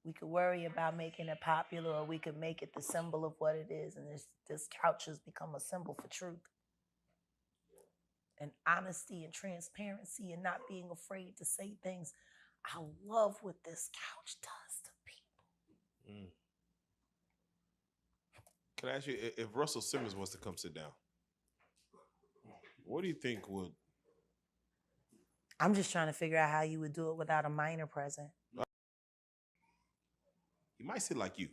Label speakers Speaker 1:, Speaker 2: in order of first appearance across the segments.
Speaker 1: We could worry about making it popular, or we could make it the symbol of what it is. And this couch has become a symbol for truth and honesty and transparency and not being afraid to say things. I love what this couch does to people.
Speaker 2: Can I ask you, if Russell Simmons wants to come sit down, what do you think would?
Speaker 1: I'm just trying to figure out how you would do it without a minor present.
Speaker 2: He might sit like you.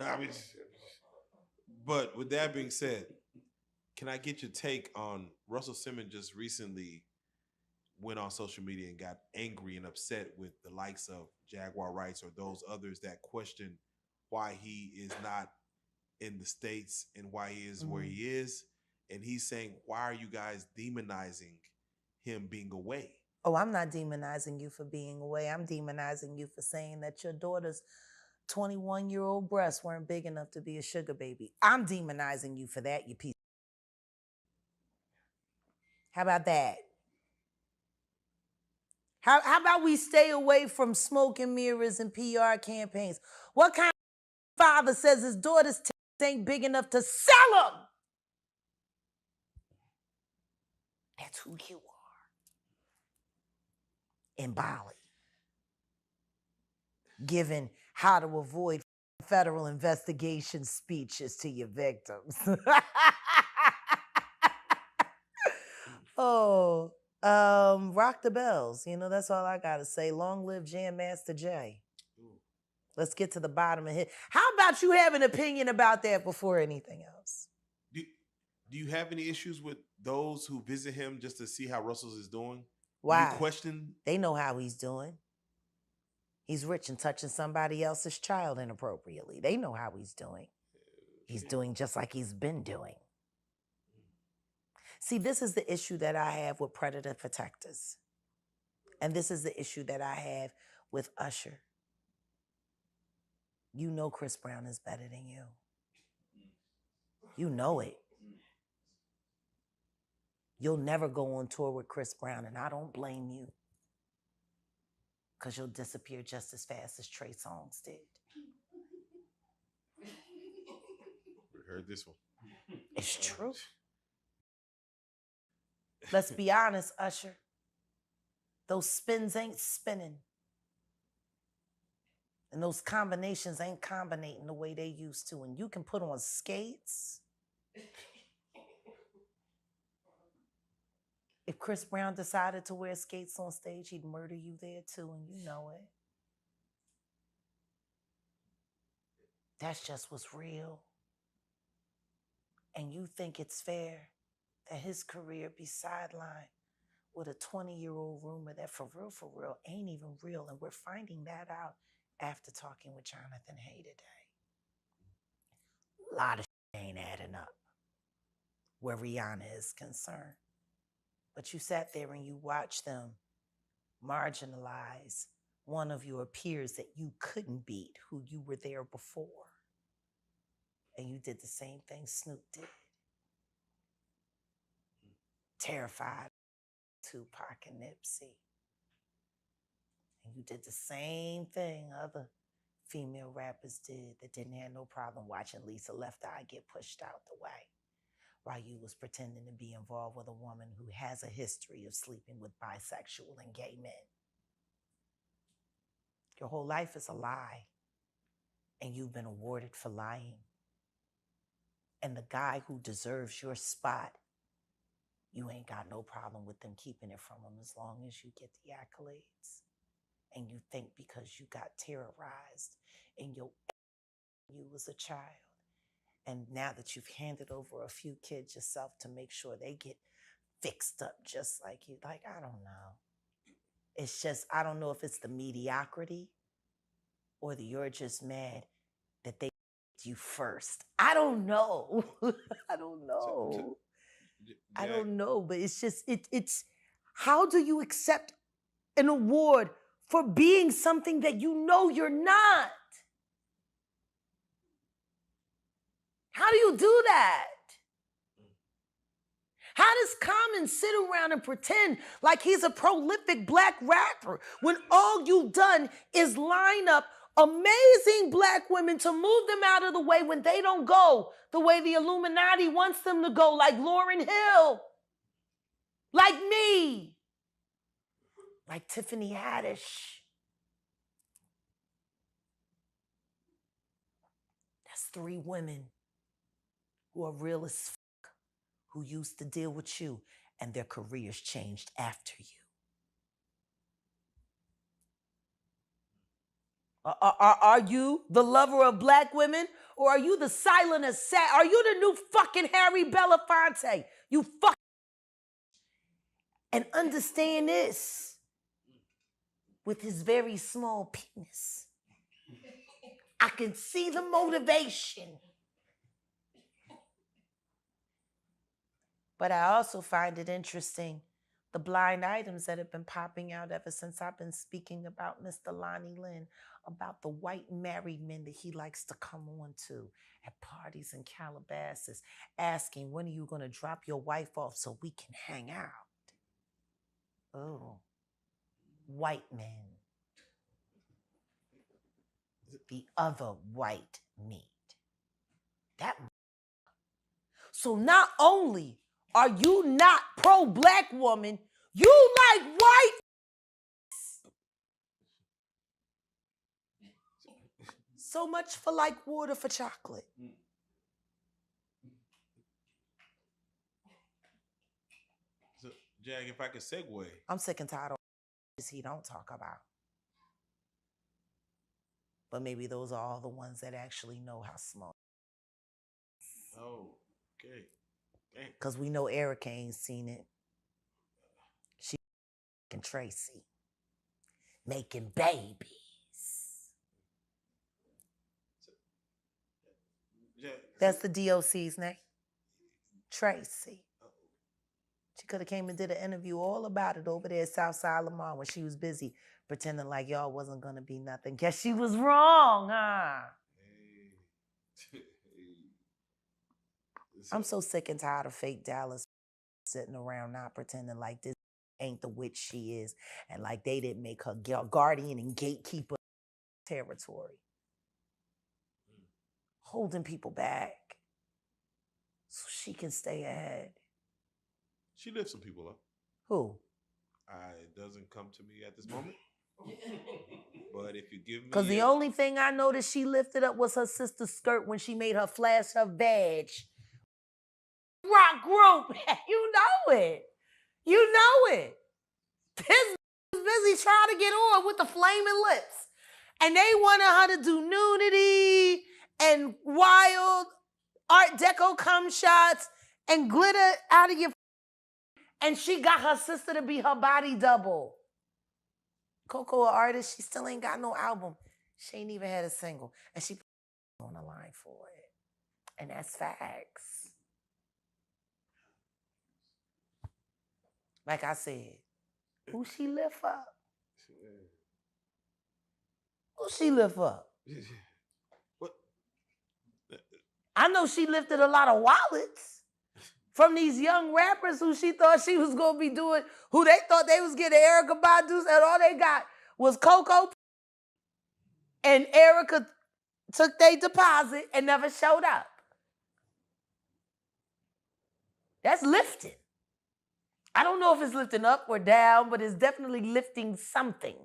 Speaker 2: I mean, but with that being said, can I get your take on Russell Simmons just recently went on social media and got angry and upset with the likes of Jaguar Wright or those others that question why he is not in the States and why he is where he is. And he's saying, why are you guys demonizing him being away?
Speaker 1: Oh, I'm not demonizing you for being away. I'm demonizing you for saying that your daughter's 21-year-old breasts weren't big enough to be a sugar baby. I'm demonizing you for that, you piece. How about that? How about we stay away from smoke and mirrors and PR campaigns? What kind of father says his daughter's tits ain't big enough to sell them? That's who you are. In Bali. Given how to avoid federal investigation speeches to your victims. Oh, rock the bells. You know, that's all I got to say. Long live Jam Master Jay. Let's get to the bottom of it. How about you have an opinion about that before anything else?
Speaker 2: Do you have any issues with those who visit him just to see how Russell's is doing?
Speaker 1: Why?
Speaker 2: Do you question?
Speaker 1: They know how he's doing. He's rich and touching somebody else's child inappropriately. They know how he's doing. He's doing just like he's been doing. See, this is the issue that I have with predator protectors. And this is the issue that I have with Usher. You know Chris Brown is better than you. You know it. You'll never go on tour with Chris Brown, and I don't blame you. Because you'll disappear just as fast as Trey Songz did.
Speaker 2: We heard this one.
Speaker 1: It's true. Let's be honest, Usher. Those spins ain't spinning. And those combinations ain't combinating the way they used to. And you can put on skates. If Chris Brown decided to wear skates on stage, he'd murder you there too, and you know it. That's just what's real. And you think it's fair that his career be sidelined with a 20-year-old rumor that for real, ain't even real. And we're finding that out after talking with Jonathan Hay today. A lot of shit ain't adding up where Rihanna is concerned. But you sat there and you watched them marginalize one of your peers that you couldn't beat, who you were there before. And you did the same thing Snoop did. Terrified Tupac and Nipsey. And you did the same thing other female rappers did that didn't have no problem watching Lisa Left Eye get pushed out the way while you was pretending to be involved with a woman who has a history of sleeping with bisexual and gay men. Your whole life is a lie, and you've been awarded for lying. And the guy who deserves your spot, you ain't got no problem with them keeping it from him as long as you get the accolades. And you think because you got terrorized and you was a child, and now that you've handed over a few kids yourself to make sure they get fixed up just like you, like, I don't know. It's just, I don't know if it's the mediocrity or the you're just mad that they you first. I don't know. I don't know. I don't know, but it's just, it's, how do you accept an award for being something that you know you're not? How do you do that? How does Common sit around and pretend like he's a prolific black rapper when all you've done is line up amazing black women to move them out of the way when they don't go the way the Illuminati wants them to go, like Lauryn Hill, like me, like Tiffany Haddish? That's 3 women who are real as fuck, who used to deal with you, and their careers changed after you. Are you the lover of black women, or are you the silent assassin? Are you the new fucking Harry Belafonte? You fuck. And understand this, with his very small penis, I can see the motivation. But I also find it interesting, the blind items that have been popping out ever since I've been speaking about Mr. Lonnie Lynn, about the white married men that he likes to come on to at parties in Calabasas, asking, when are you going to drop your wife off so we can hang out? Oh, white men. The other white meat. That. So not only are you not pro-black woman, you like white. So much for like water for chocolate.
Speaker 2: So, Jag, if I could segue.
Speaker 1: I'm sick and tired of this he don't talk about. But maybe those are all the ones that actually know how small.
Speaker 2: Oh, okay.
Speaker 1: Because we know Erica ain't seen it. She and Tracy making babies. That's the DOC's name. Tracy. She could have came and did an interview all about it over there at Southside Lamar when she was busy pretending like y'all wasn't going to be nothing. Guess she was wrong, huh? I'm so sick and tired of fake Dallas sitting around not pretending like this ain't the witch she is, and like they didn't make her guardian and gatekeeper territory. Holding people back so she can stay ahead.
Speaker 2: She lifts some people up.
Speaker 1: Who?
Speaker 2: It doesn't come to me at this moment. But if you give me...
Speaker 1: Because the only thing I noticed she lifted up was her sister's skirt when she made her flash her vag. Rock group. You know it. You know it. This was busy trying to get on with the flaming lips. And they wanted her to do nudity and wild Art Deco cum shots and glitter out of your... And she got her sister to be her body double. Coco, an artist, she still ain't got no album. She ain't even had a single. And she on the line for it. And that's facts. Like I said, who she lift up? Who she lift up?
Speaker 2: What?
Speaker 1: I know she lifted a lot of wallets from these young rappers who she thought she was going to be doing, who they thought they was getting Erykah Badu, and all they got was Coco. And Erykah took their deposit and never showed up. That's lifting. I don't know if it's lifting up or down, but it's definitely lifting something.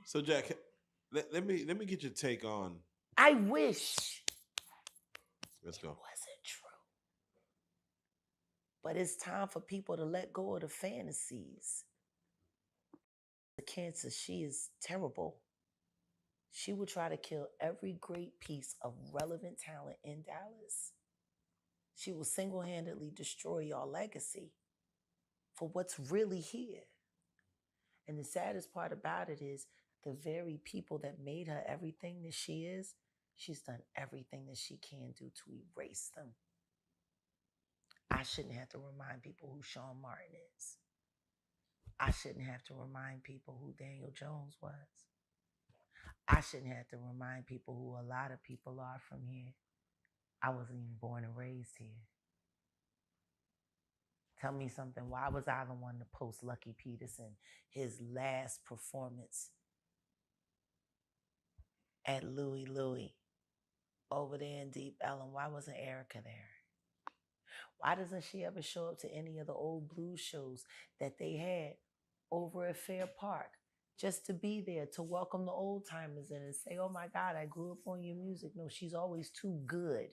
Speaker 2: So, Jack, let me get your take on...
Speaker 1: I wish
Speaker 2: Let's go.
Speaker 1: it wasn't true. But it's time for people to let go of the fantasies. The cancer, she is terrible. She would try to kill every great piece of relevant talent in Dallas. She will single-handedly destroy your legacy for what's really here. And the saddest part about it is the very people that made her everything that she is, she's done everything that she can do to erase them. I shouldn't have to remind people who Sean Martin is. I shouldn't have to remind people who Daniel Jones was. I shouldn't have to remind people who a lot of people are from here. I wasn't even born and raised here. Tell me something. Why was I the one to post Lucky Peterson, his last performance at Louie over there in Deep Ellum? Why wasn't Erica there? Why doesn't she ever show up to any of the old blues shows that they had over at Fair Park? Just to be there, to welcome the old timers in and say, oh my God, I grew up on your music. No, she's always too good.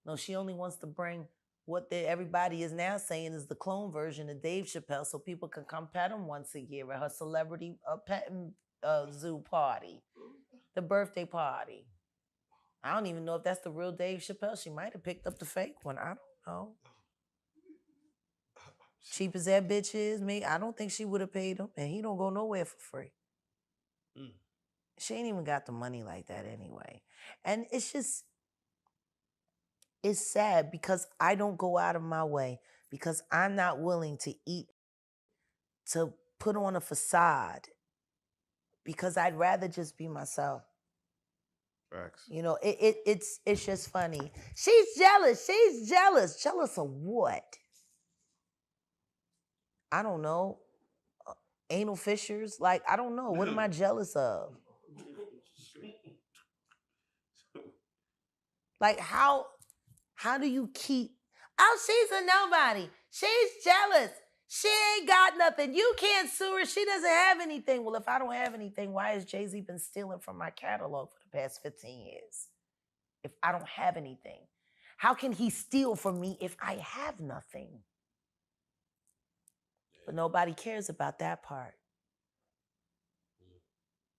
Speaker 1: No, she only wants to bring what everybody is now saying is the clone version of Dave Chappelle so people can come pet him once a year at her celebrity petting zoo party, the birthday party. I don't even know if that's the real Dave Chappelle. She might have picked up the fake one. I don't know. Cheap as that bitch is, me, I don't think she would have paid him, and he don't go nowhere for free. She ain't even got the money like that anyway. And it's just, it's sad because I don't go out of my way because I'm not willing to put on a facade because I'd rather just be myself.
Speaker 2: Facts.
Speaker 1: You know, it's just funny. She's jealous. She's jealous. Jealous of what? I don't know. Anal fissures? Like, I don't know. What am I jealous of? Like, how do you keep... Oh, she's a nobody. She's jealous. She ain't got nothing. You can't sue her. She doesn't have anything. Well, if I don't have anything, why has Jay-Z been stealing from my catalog for the past 15 years? If I don't have anything. How can he steal from me if I have nothing? But nobody cares about that part.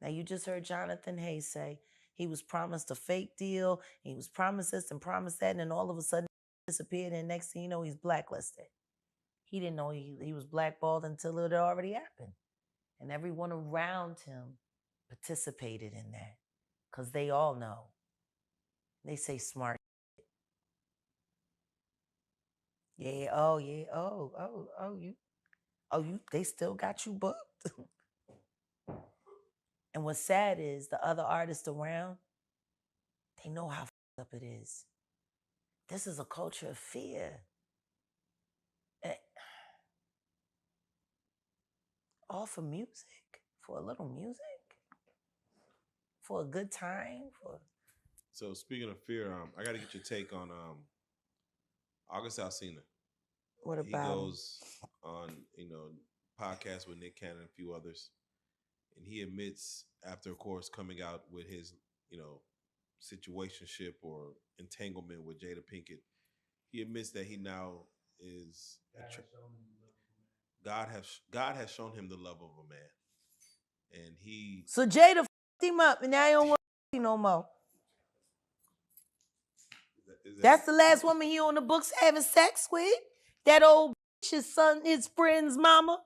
Speaker 1: Now, you just heard Jonathan Hayes say he was promised a fake deal. He was promised this and promised that, and then all of a sudden he disappeared, and next thing you know, he's blacklisted. He didn't know he was blackballed until it had already happened. And everyone around him participated in that because they all know. They say smart. Yeah, oh, yeah, they still got you booked. And what's sad is the other artists around, they know how up it is. This is a culture of fear. All for music, for a little music, for a good time.
Speaker 2: So speaking of fear, I got to get your take on August Alsina.
Speaker 1: What about
Speaker 2: he goes on, podcasts with Nick Cannon and a few others, and he admits after, of course, coming out with his, situationship or entanglement with Jada Pinkett, he admits that he now is God has shown him the love of a man, and he.
Speaker 1: So Jada f***ed him up, and now he don't want to no more. That's the last woman he on the books having sex with. That old bitch, his son, his friend's mama.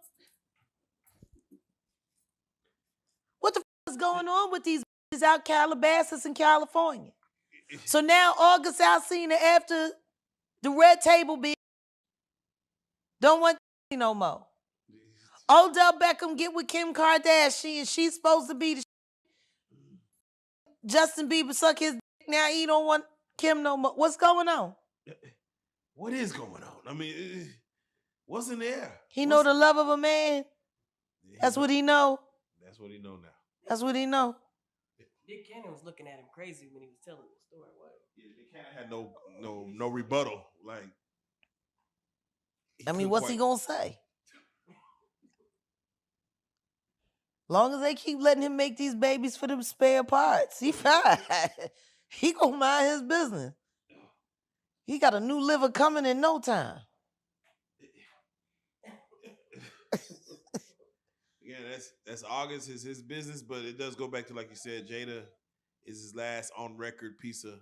Speaker 1: What the f*** is going on with these bitches out Calabasas in California? So now August Alsina, after the red table bitch, don't want no more. Odell Beckham get with Kim Kardashian. She's supposed to be the Justin Bieber suck his dick. Now he don't want Kim no more. What's going on?
Speaker 2: What is going on? I mean, what's in the air?
Speaker 1: He know the love of a man. That's what he know.
Speaker 2: That's what he know now.
Speaker 1: That's what he know.
Speaker 3: Nick Cannon was looking at him crazy when he was telling the story. What?
Speaker 2: Yeah, Nick Cannon had no rebuttal. Like,
Speaker 1: I mean, what's he gonna say? Long as they keep letting him make these babies for them spare parts, he fine. He gonna mind his business. He got a new liver coming in no time.
Speaker 2: Again, that's August is his business, but it does go back to, like you said, Jada is his last on record piece of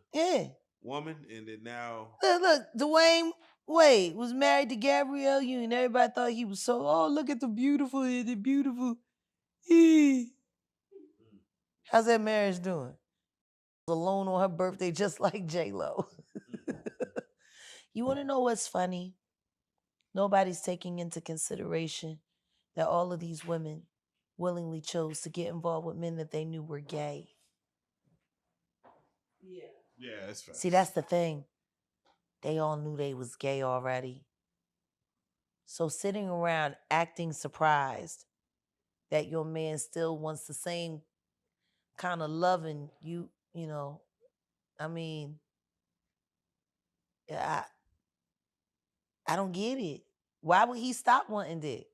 Speaker 2: woman, and then now
Speaker 1: look, Dwayne Wade was married to Gabrielle Union. Everybody thought he was so look at the beautiful. How's that marriage doing? Alone on her birthday, just like J-Lo. You want to know what's funny? Nobody's taking into consideration that all of these women willingly chose to get involved with men that they knew were gay.
Speaker 2: Yeah, that's fast.
Speaker 1: See, that's the thing. They all knew they was gay already. So sitting around acting surprised that your man still wants the same kind of loving you know, I mean, I don't get it. Why would he stop wanting dick?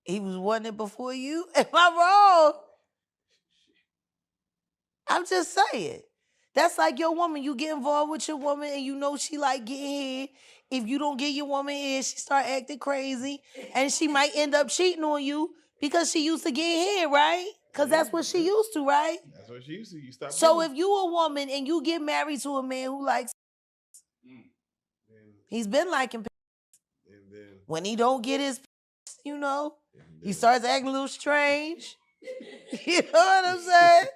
Speaker 1: He was wanting it before you? Am I wrong? I'm just saying. That's like your woman. You get involved with your woman and you know she like getting head. If you don't get your woman head, she start acting crazy. And she might end up cheating on you because she used to get head, right? Because that's what she used to, right?
Speaker 2: That's what she used to. You stop.
Speaker 1: So if you a woman and you get married to a man who likes, he's been liking,
Speaker 2: and then
Speaker 1: when he don't get his, you know, he starts acting a little strange. You know what I'm saying?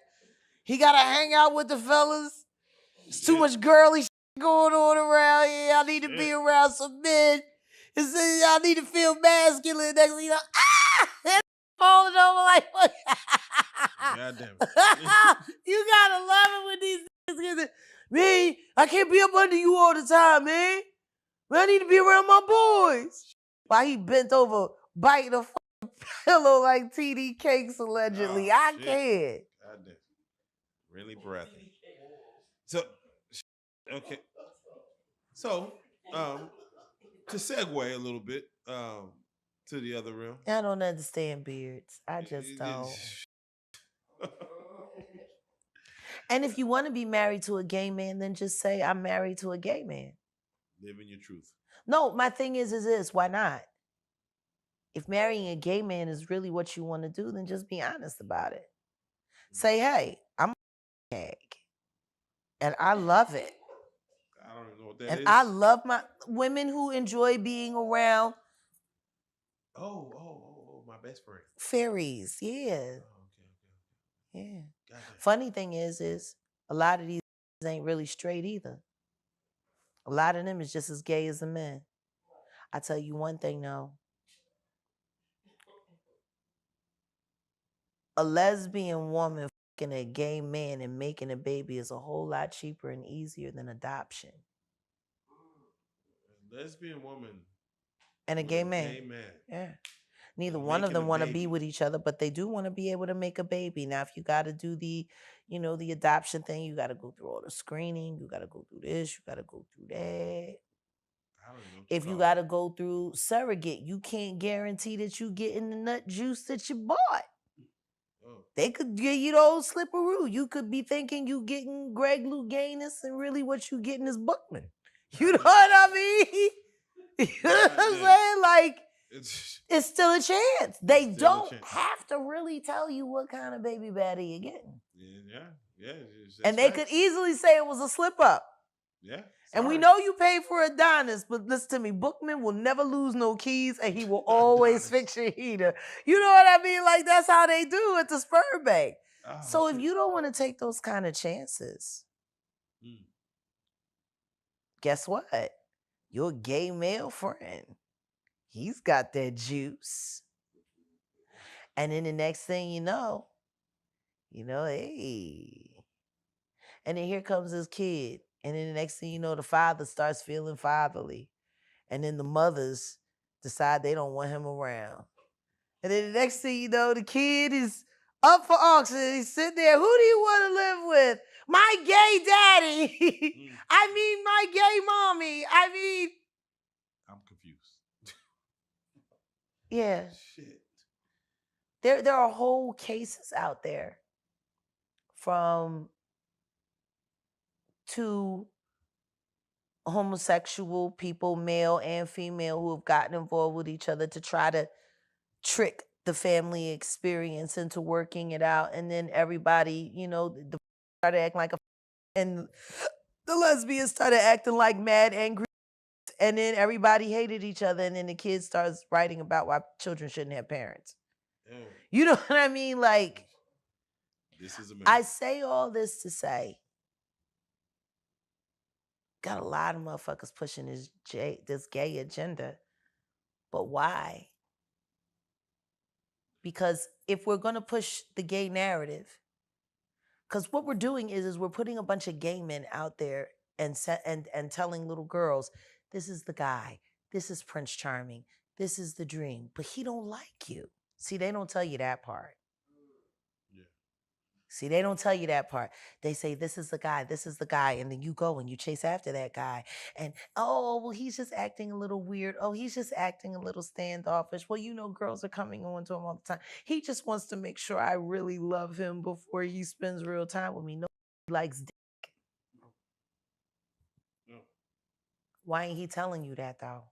Speaker 1: He gotta hang out with the fellas. It's too much girly shit going on around here. I need to be around some men. I need to feel masculine. Next thing you know, and falling over like,
Speaker 2: God damn it.
Speaker 1: You gotta love it when these niggas get it. Man, I can't be up under you all the time, man. I need to be around my boys. While he bent over, biting a pillow like TD Cakes, allegedly. I can't.
Speaker 2: God damn. Really breathy. So, okay. So, to segue a little bit to the other realm.
Speaker 1: I don't understand beards. I just don't. And if you want to be married to a gay man, then just say, I'm married to a gay man.
Speaker 2: Living your truth.
Speaker 1: No, my thing is this, why not? If marrying a gay man is really what you want to do, then just be honest about it. Say, hey, I'm a gay. And I love it.
Speaker 2: I don't even know what that is.
Speaker 1: And I love my women who enjoy being around.
Speaker 2: Oh, my best friend.
Speaker 1: Fairies, yeah.
Speaker 2: Oh, okay.
Speaker 1: Yeah.
Speaker 2: Gotcha.
Speaker 1: Funny thing is a lot of these ain't really straight either. A lot of them is just as gay as the men. I tell you one thing though. A lesbian woman fucking a gay man and making a baby is a whole lot cheaper and easier than adoption.
Speaker 2: A lesbian woman
Speaker 1: and a gay man.
Speaker 2: Gay man.
Speaker 1: Yeah. Neither
Speaker 2: And
Speaker 1: one of
Speaker 2: making
Speaker 1: them
Speaker 2: a
Speaker 1: want to be
Speaker 2: baby.
Speaker 1: with each other, but they do want to be able to make a baby. Now, if you got to do the, the adoption thing, you got to go through all the screening. You got to go through this. You got to go through that.
Speaker 2: I don't know.
Speaker 1: If you got to go through surrogate, you can't guarantee that you getting the nut juice that you bought.
Speaker 2: Oh.
Speaker 1: They could give you those slipperoo. You could be thinking you getting Greg Louganis, and really what you getting is Bookman. You know what I mean? You know what I'm saying? Like, it's still a chance. They don't have to really tell you what kind of baby daddy you're getting.
Speaker 2: Yeah.
Speaker 1: And they could easily say it was a slip up.
Speaker 2: Yeah.
Speaker 1: And we know you paid for Adonis, but listen to me, Bookman will never lose no keys and he will always fix your heater. You know what I mean? Like, that's how they do at the sperm bank.
Speaker 2: Oh,
Speaker 1: so if you don't want to take those kind of chances, guess what? Your gay male friend, he's got that juice. And then the next thing you know, hey. And then here comes this kid. And then the next thing you know, the father starts feeling fatherly. And then the mothers decide they don't want him around. And then the next thing you know, the kid is up for auction. He's sitting there. Who do you want to live with? My gay daddy. I mean, my gay mommy.
Speaker 2: I'm confused.
Speaker 1: Yeah.
Speaker 2: Shit.
Speaker 1: There are whole cases out there from two homosexual people, male and female, who have gotten involved with each other to try to trick the family experience into working it out. And then everybody, the started acting like and the lesbians started acting like mad, angry. And then everybody hated each other. And then the kids starts writing about why children shouldn't have parents. You know what I mean? Like,
Speaker 2: this is America.
Speaker 1: I say all this to say, got a lot of motherfuckers pushing this gay agenda. But why? Because if we're going to push the gay narrative, because what we're doing is we're putting a bunch of gay men out there and telling little girls, this is the guy, This is Prince Charming. This is the dream. But he don't like you. See, they don't tell you that part.
Speaker 2: Yeah.
Speaker 1: See, they don't tell you that part. They say, this is the guy. And then you go and you chase after that guy. And, oh, well, he's just acting a little weird. Oh, he's just acting a little standoffish. Well, you know, girls are coming on to him all the time. He just wants to make sure I really love him before he spends real time with me. No, he likes dick.
Speaker 2: No.
Speaker 1: Why ain't he telling you that, though?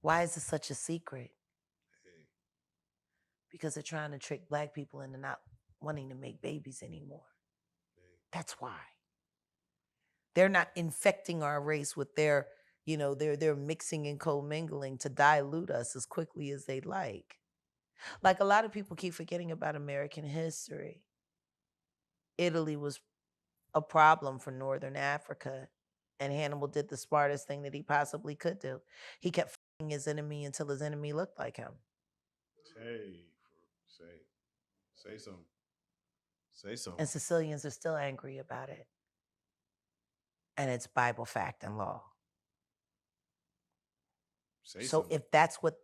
Speaker 1: Why is it such a secret?
Speaker 2: Hey.
Speaker 1: Because they're trying to trick black people into not wanting to make babies anymore.
Speaker 2: Hey.
Speaker 1: That's why. They're not infecting our race with their, you know, they're mixing and commingling to dilute us as quickly as they like. Like a lot of people keep forgetting about American history. Italy was a problem for Northern Africa, and Hannibal did the smartest thing that he possibly could do. He kept fighting his enemy until his enemy looked like him.
Speaker 2: Say something. Say something.
Speaker 1: And Sicilians are still angry about it. And it's Bible fact and law.
Speaker 2: Say
Speaker 1: So
Speaker 2: something.
Speaker 1: if that's what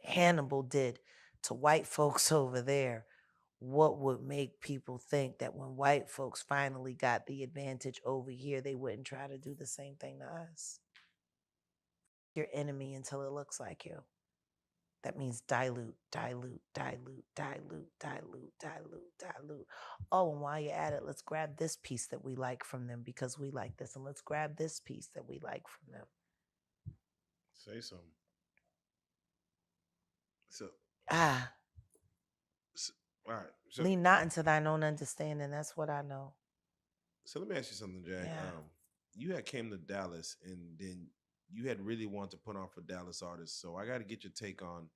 Speaker 1: Hannibal did to white folks over there, what would make people think that when white folks finally got the advantage over here, they wouldn't try to do the same thing to us? Your enemy until it looks like you. That means dilute, dilute, dilute, dilute, dilute, dilute, dilute. Oh, and while you're at it, let's grab this piece that we like from them because we like this. And let's grab this piece that we like from them.
Speaker 2: Say something. So,
Speaker 1: all
Speaker 2: right. So,
Speaker 1: lean not into thine own understanding. That's what I know.
Speaker 2: So let me ask you something, Jack.
Speaker 1: Yeah.
Speaker 2: You had came to Dallas, and then you had really wanted to put on for Dallas artists. So I got to get your take on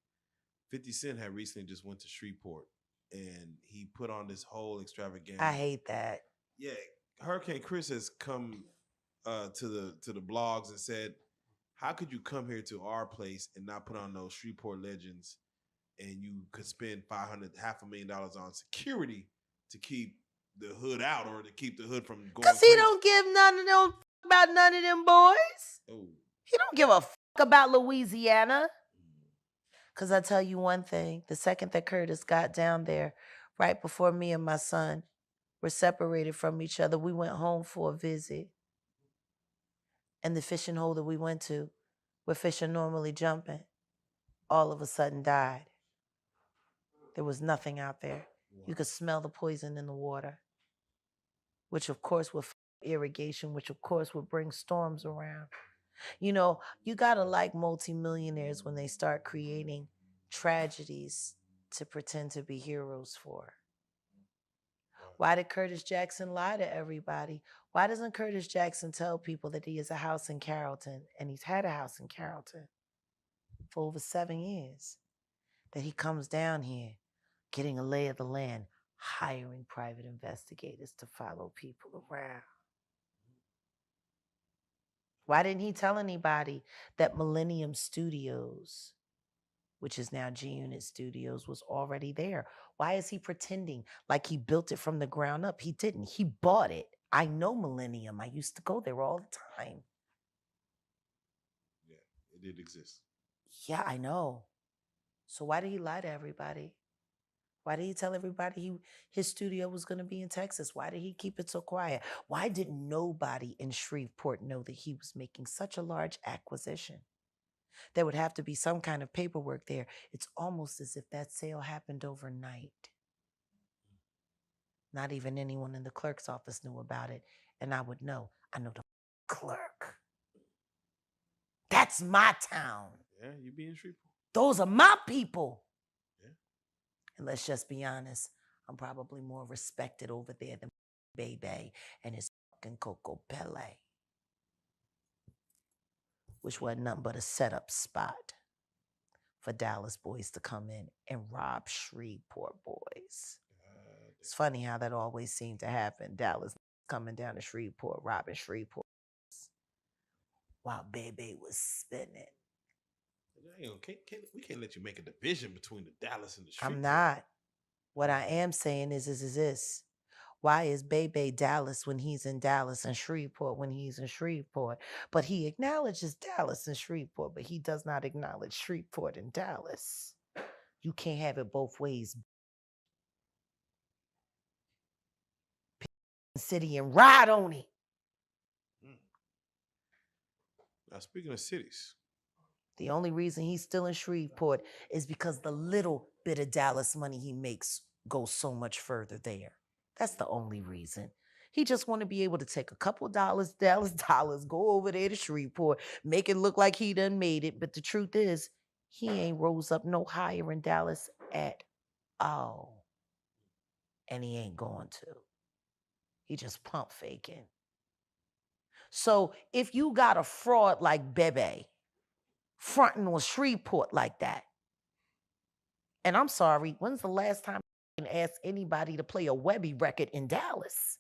Speaker 2: 50 Cent had recently just went to Shreveport, and he put on this whole extravaganza.
Speaker 1: I hate that.
Speaker 2: Yeah, Hurricane Chris has come to the blogs and said, "How could you come here to our place and not put on those Shreveport legends, and you could spend $500,000 on security to keep the hood out or to keep the hood from going
Speaker 1: Because he don't give none of them about none of them boys.
Speaker 2: Oh.
Speaker 1: He don't give a about Louisiana. Because I tell you one thing, the second that Curtis got down there, right before me and my son were separated from each other, we went home for a visit. And the fishing hole that we went to, where fish are normally jumping, all of a sudden died. There was nothing out there. Wow. You could smell the poison in the water, which of course would irrigation, which of course would bring storms around. You know, you gotta like multimillionaires when they start creating tragedies to pretend to be heroes for. Why did Curtis Jackson lie to everybody? Why doesn't Curtis Jackson tell people that he has a house in Carrollton, and he's had a house in Carrollton for over 7 years? That he comes down here, getting a lay of the land, hiring private investigators to follow people around. Why didn't he tell anybody that Millennium Studios, which is now G-Unit Studios, was already there? Why is he pretending like he built it from the ground up? He didn't. He bought it. I know Millennium. I used to go there all the time.
Speaker 2: Yeah, it did exist.
Speaker 1: Yeah, I know. So why did he lie to everybody? Why did he tell everybody his studio was going to be in Texas? Why did he keep it so quiet? Why did nobody in Shreveport know that he was making such a large acquisition? There would have to be some kind of paperwork there. It's almost as if that sale happened overnight. Not even anyone in the clerk's office knew about it, and I would know. I know the clerk. That's my town.
Speaker 2: Yeah, you be in Shreveport.
Speaker 1: Those are my people.
Speaker 2: Yeah.
Speaker 1: And let's just be honest, I'm probably more respected over there than Bebe and his fucking Coco Pele, which wasn't nothing but a setup spot for Dallas boys to come in and rob Shreveport boys. It's funny how that always seemed to happen. Dallas coming down to Shreveport, robbing Shreveport, while Bebe was spinning.
Speaker 2: We can't let you make a division between the Dallas and the Shreveport.
Speaker 1: I'm not. What I am saying is this. Why is Bebe Dallas when he's in Dallas and Shreveport when he's in Shreveport? But he acknowledges Dallas and Shreveport, but he does not acknowledge Shreveport and Dallas. You can't have it both ways. City and ride on it.
Speaker 2: Now, speaking of cities,
Speaker 1: the only reason he's still in Shreveport is because the little bit of Dallas money he makes goes so much further there. That's the only reason. He just want to be able to take a couple Dallas dollars, go over there to Shreveport, make it look like he done made it. But the truth is, he ain't rose up no higher in Dallas at all. And he ain't going to. He just pump faking. So if you got a fraud like Bebe fronting on Shreveport like that, and I'm sorry, when's the last time I asked anybody to play a Webby record in Dallas?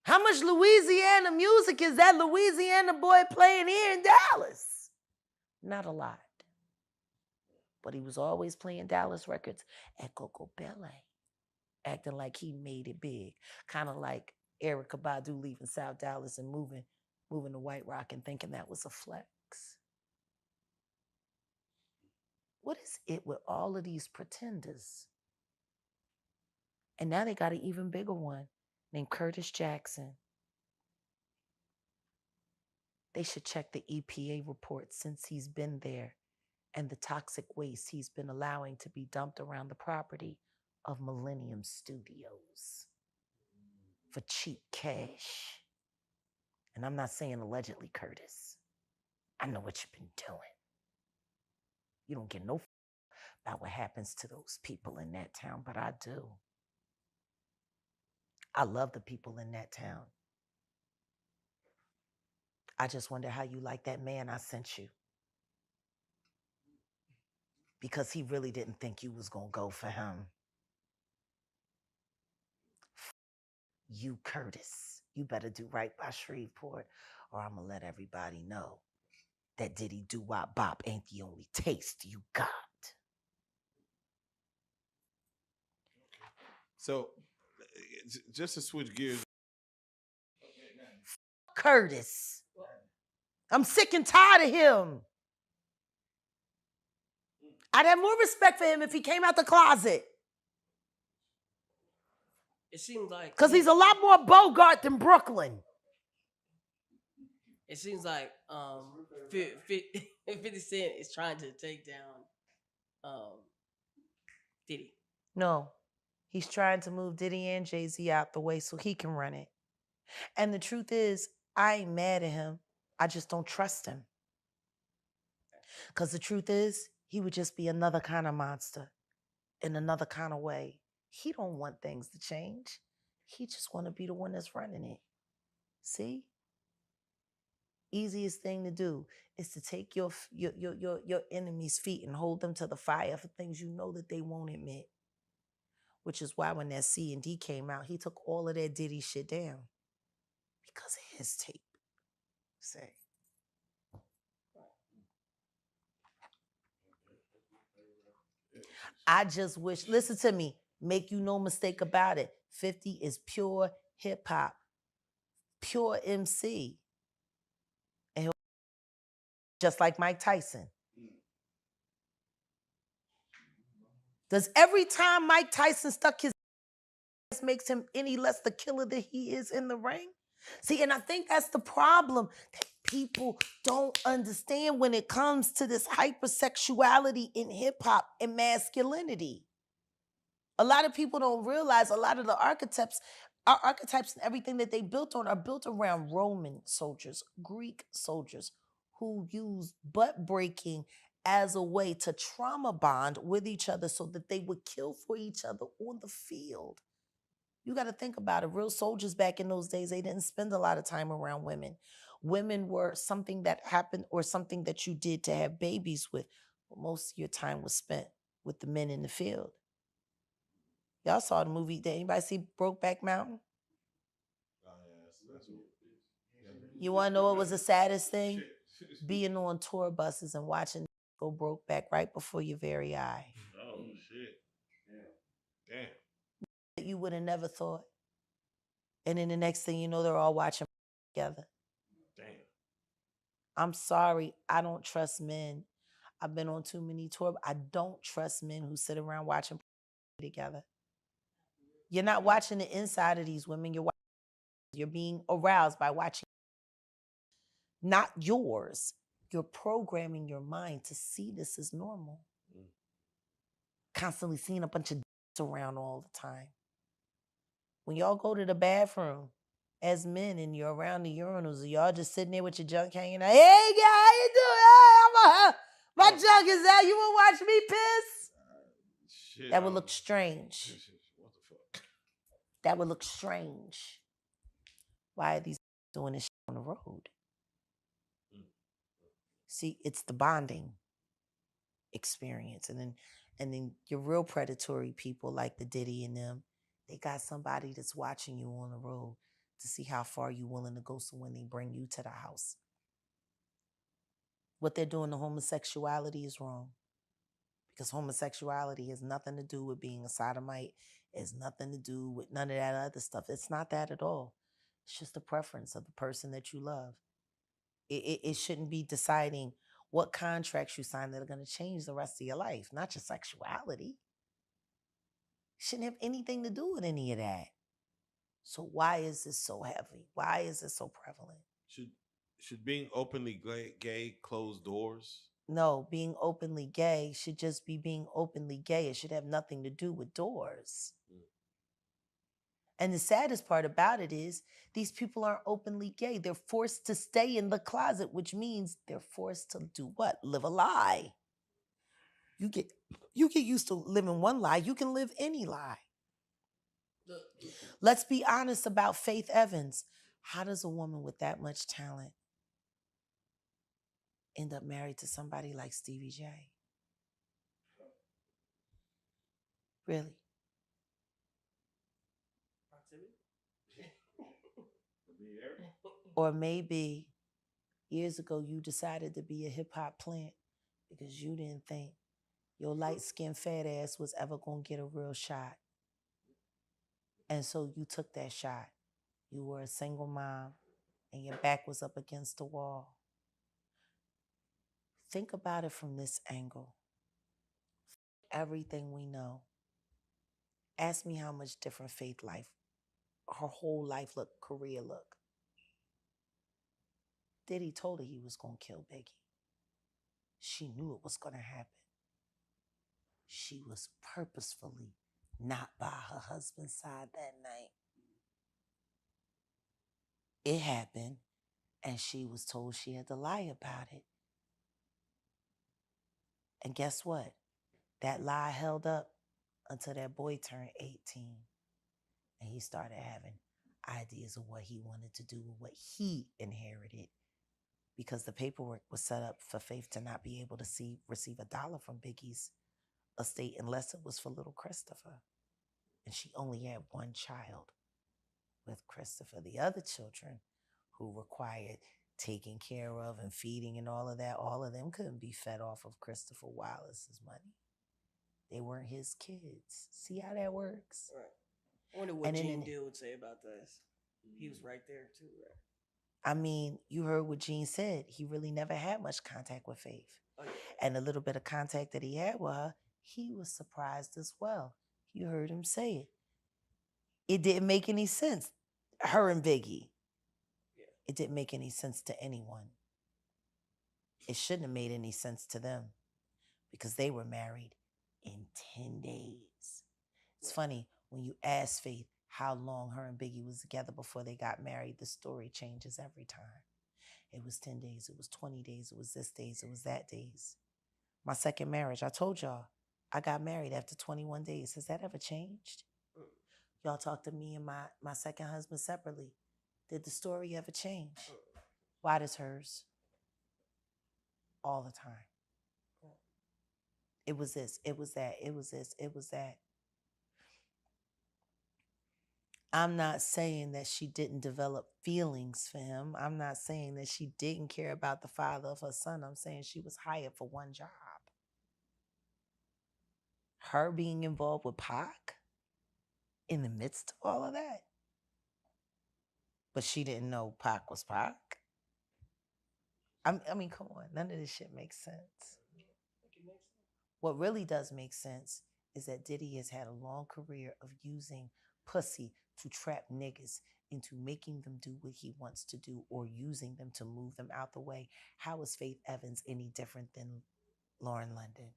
Speaker 1: How much Louisiana music is that Louisiana boy playing here in Dallas? Not a lot. But he was always playing Dallas records at Coco Bele, acting like he made it big. Kind of like Erykah Badu leaving South Dallas and moving to White Rock and thinking that was a flex. What is it with all of these pretenders? And now they got an even bigger one named Curtis Jackson. They should check the EPA report since he's been there and the toxic waste he's been allowing to be dumped around the property of Millennium Studios for cheap cash. And I'm not saying allegedly, Curtis. I know what you've been doing. You don't get no about what happens to those people in that town, but I do. I love the people in that town. I just wonder how you like that man I sent you. Because he really didn't think you was going to go for him. You, Curtis, you better do right by Shreveport, or I'm going to let everybody know that Diddy doo-wop bop ain't the only taste you got.
Speaker 2: so just to switch gears,
Speaker 1: Curtis. I'm sick and tired of him. I'd have more respect for him if he came out the closet.
Speaker 3: It seems like
Speaker 1: Because he's a lot more Bogart than Brooklyn.
Speaker 3: It seems like 50 Cent is trying to take down Diddy.
Speaker 1: No, he's trying to move Diddy and Jay-Z out the way so he can run it. And the truth is, I ain't mad at him. I just don't trust him. Because the truth is, he would just be another kind of monster in another kind of way. He don't want things to change. He just want to be the one that's running it. See? Easiest thing to do is to take your enemy's feet and hold them to the fire for things you know that they won't admit. Which is why when that C&D came out, he took all of that Diddy shit down. Because of his tape. Say. I just wish, listen to me, make you no mistake about it. 50 is pure hip hop, pure MC. And he'll just like Mike Tyson. Does every time Mike Tyson stuck his ass makes him any less the killer that he is in the ring? See, and I think that's the problem that people don't understand when it comes to this hypersexuality in hip hop and masculinity. A lot of people don't realize a lot of the archetypes and everything that they built on are built around Roman soldiers, Greek soldiers who used butt breaking as a way to trauma bond with each other so that they would kill for each other on the field. You got to think about it. Real soldiers back in those days, they didn't spend a lot of time around women. Women were something that happened or something that you did to have babies with. But most of your time was spent with the men in the field. Y'all saw the movie. Did anybody see Brokeback Mountain? You want to know what was the saddest thing? Being on tour buses and watching go broke back right before your very eye.
Speaker 2: Oh, shit. Damn.
Speaker 1: that you would have never thought. And then the next thing you know, they're all watching together.
Speaker 2: Damn.
Speaker 1: I'm sorry, I don't trust men. I've been on too many tours. I don't trust men who sit around watching together. You're not watching the inside of these women. You're being aroused by watching, not yours. You're programming your mind to see this as normal. Constantly seeing a bunch of around all the time. When y'all go to the bathroom as men and you're around the urinals, y'all just sitting there with your junk hanging out. Hey, guy, how you doing? My junk is out. You want to watch me piss?
Speaker 2: Shit.
Speaker 1: That would look strange.
Speaker 2: What the fuck?
Speaker 1: That would look strange. Why are these doing this shit on the road? See, it's the bonding experience. And then your real predatory people like the Diddy and them, they got somebody that's watching you on the road to see how far you're willing to go, so when they bring you to the house. What they're doing to homosexuality is wrong. Because homosexuality has nothing to do with being a sodomite. It has nothing to do with none of that other stuff. It's not that at all. It's just a preference of the person that you love. It shouldn't be deciding what contracts you sign that are going to change the rest of your life, not your sexuality. Shouldn't have anything to do with any of that. So why is this so heavy? Why is this so prevalent?
Speaker 2: Should being openly gay close doors?
Speaker 1: No, being openly gay should just be being openly gay. It should have nothing to do with doors. And the saddest part about it is these people aren't openly gay. They're forced to stay in the closet, which means they're forced to do what? Live a lie. You get used to living one lie. You can live any lie. Let's be honest about Faith Evans. How does a woman with that much talent end up married to somebody like Stevie J? Really? Or maybe years ago you decided to be a hip hop plant because you didn't think your light-skinned fat ass was ever going to get a real shot. And so you took that shot. You were a single mom and your back was up against the wall. Think about it from this angle. Everything we know. Ask me how much different Faith life, her whole life look, career look. Diddy told her he was going to kill Biggie. She knew it was going to happen. She was purposefully not by her husband's side that night. It happened, and she was told she had to lie about it. And guess what? That lie held up until that boy turned 18. And he started having ideas of what he wanted to do with what he inherited. Because the paperwork was set up for Faith to not be able to receive $1 from Biggie's estate unless it was for little Christopher. And she only had one child with Christopher. The other children who required taking care of and feeding and all of them couldn't be fed off of Christopher Wallace's money. They weren't his kids. See how that works?
Speaker 3: Right. I wonder what Gene Deal would say about this. He was right there too, right?
Speaker 1: I mean, you heard what Gene said. He really never had much contact with Faith. Oh, yeah. And the little bit of contact that he had with her, he was surprised as well. You heard him say it. It didn't make any sense. Her and Biggie. Yeah. It didn't make any sense to anyone. It shouldn't have made any sense to them because they were married in 10 days. It's funny, when you ask Faith how long her and Biggie was together before they got married, the story changes every time. It was 10 days, it was 20 days, it was this days, it was that days. My second marriage, I told y'all, I got married after 21 days. Has that ever changed? Y'all talked to me and my second husband separately. Did the story ever change? Why does hers? All the time. It was this, it was that, it was this, it was that. I'm not saying that she didn't develop feelings for him. I'm not saying that she didn't care about the father of her son. I'm saying she was hired for one job. Her being involved with Pac, in the midst of all of that. But she didn't know Pac was Pac. I mean, come on. None of this shit makes sense. What really does make sense is that Diddy has had a long career of using pussy to trap niggas into making them do what he wants to do or using them to move them out the way. How is Faith Evans any different than Lauren London?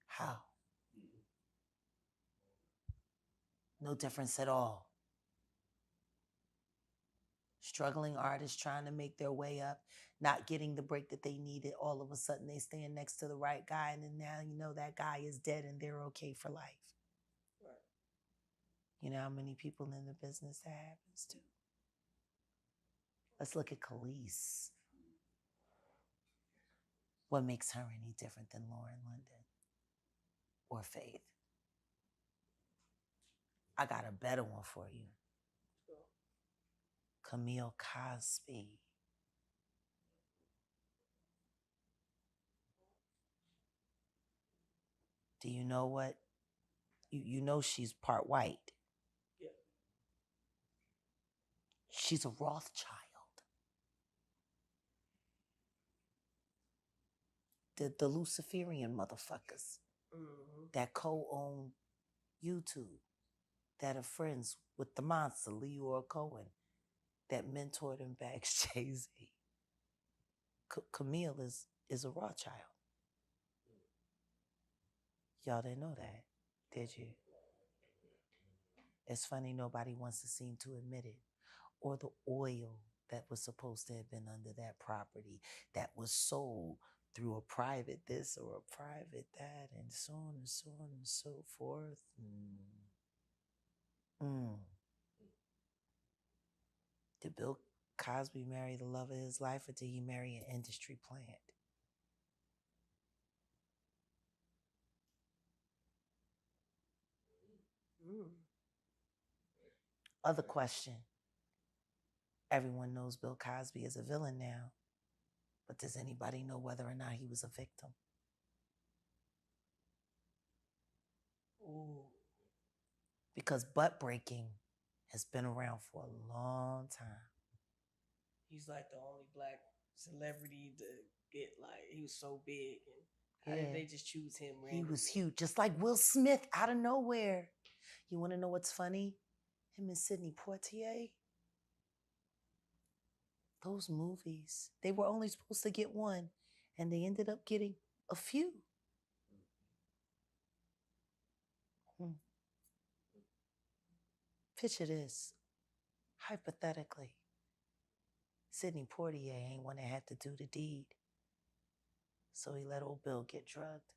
Speaker 1: How? No difference at all. Struggling artists trying to make their way up, not getting the break that they needed. All of a sudden they stand next to the right guy, and then now you know that guy is dead and they're okay for life. Right. You know how many people in the business that happens to? Let's look at Khalees. What makes her any different than Lauren London or Faith? I got a better one for you. Camille Cosby. Do you know what? You know she's part white. Yeah. She's a Rothschild. The Luciferian motherfuckers that co-own YouTube, that are friends with the monster, Leora Cohen, that mentored and backs Jay-Z. Camille is a Rothschild. Y'all didn't know that, did you? It's funny nobody wants to seem to admit it. Or the oil that was supposed to have been under that property that was sold through a private this or a private that, and so on and so on and so forth. Did Bill Cosby marry the love of his life, or did he marry an industry plant? Other question. Everyone knows Bill Cosby is a villain now, but does anybody know whether or not he was a victim? Ooh. Because butt breaking has been around for a long time.
Speaker 3: He's like the only black celebrity to get, like, he was so big. And how did they just choose him randomly?
Speaker 1: He was huge, just like Will Smith out of nowhere. You want to know what's funny? Him and Sidney Poitier. Those movies, they were only supposed to get one, and they ended up getting a few. Picture this. Hypothetically, Sidney Poitier ain't one that had to do the deed. So he let old Bill get drugged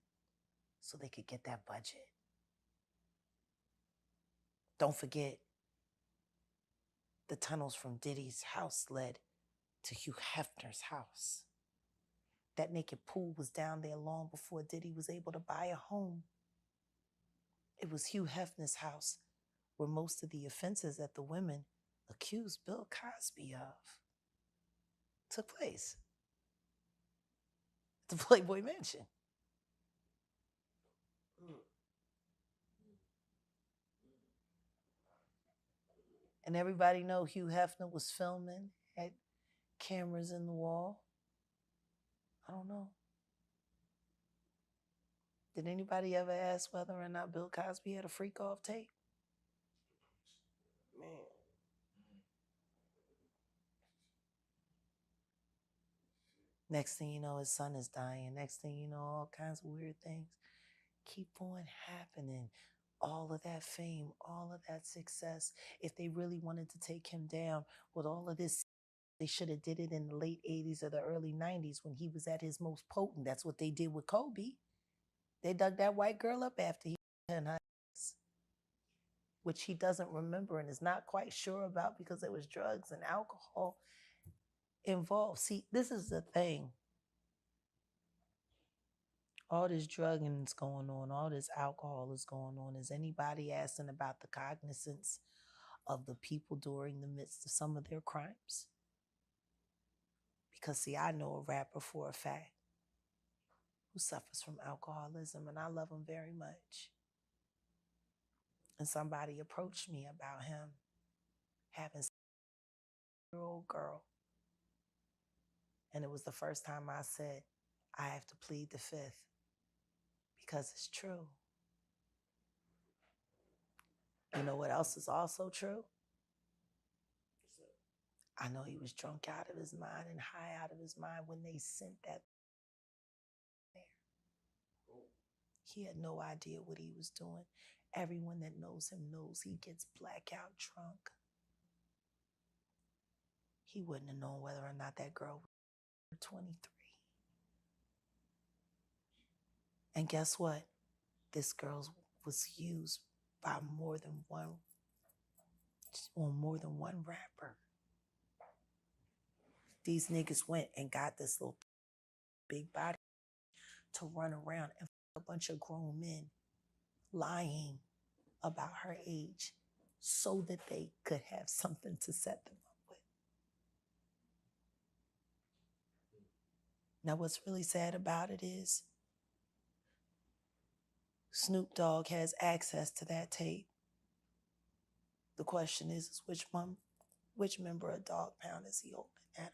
Speaker 1: so they could get that budget. Don't forget, the tunnels from Diddy's house led to Hugh Hefner's house. That naked pool was down there long before Diddy was able to buy a home. It was Hugh Hefner's house where most of the offenses that the women accused Bill Cosby of took place. The Playboy Mansion. And everybody know Hugh Hefner was filming, had cameras in the wall. I don't know. Did anybody ever ask whether or not Bill Cosby had a freak off tape? Man. Next thing you know, his son is dying. Next thing you know, all kinds of weird things keep on happening. All of that fame, all of that success. If they really wanted to take him down with all of this, they should have did it in the late 80s or the early 90s when he was at his most potent. That's what they did with Kobe. They dug that white girl up after he had her ass, which he doesn't remember and is not quite sure about because there was drugs and alcohol involved. See, this is the thing. All this drugging is going on, all this alcohol is going on. Is anybody asking about the cognizance of the people during the midst of some of their crimes? Because see, I know a rapper for a fact. who suffers from alcoholism, and I love him very much. And somebody approached me about him having a 6-year-old girl. And it was the first time I said, I have to plead the fifth because it's true. You know what else is also true? I know he was drunk out of his mind and high out of his mind when they sent that there. He had no idea what he was doing. Everyone that knows him knows he gets blackout drunk. He wouldn't have known whether or not that girl was 23. And guess what? This girl was used by more than one rapper. These niggas went and got this little big body to run around and a bunch of grown men lying about her age so that they could have something to set them up with. Now, what's really sad about it is Snoop Dogg has access to that tape. The question is which member of Dog Pound is he holding that over?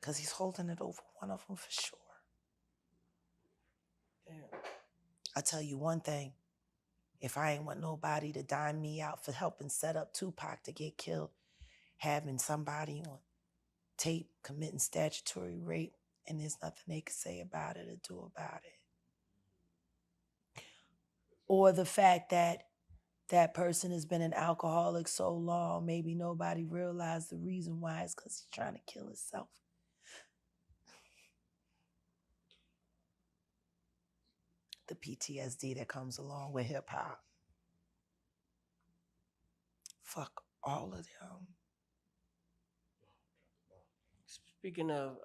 Speaker 1: Because he's holding it over one of them for sure.
Speaker 3: Damn.
Speaker 1: I tell you one thing, if I ain't want nobody to dime me out for helping set up Tupac to get killed, having somebody on tape committing statutory rape, and there's nothing they can say about it or do about it. Or the fact that that person has been an alcoholic so long, maybe nobody realized the reason why is because he's trying to kill himself. The PTSD that comes along with hip hop. Fuck all of them.
Speaker 3: Speaking of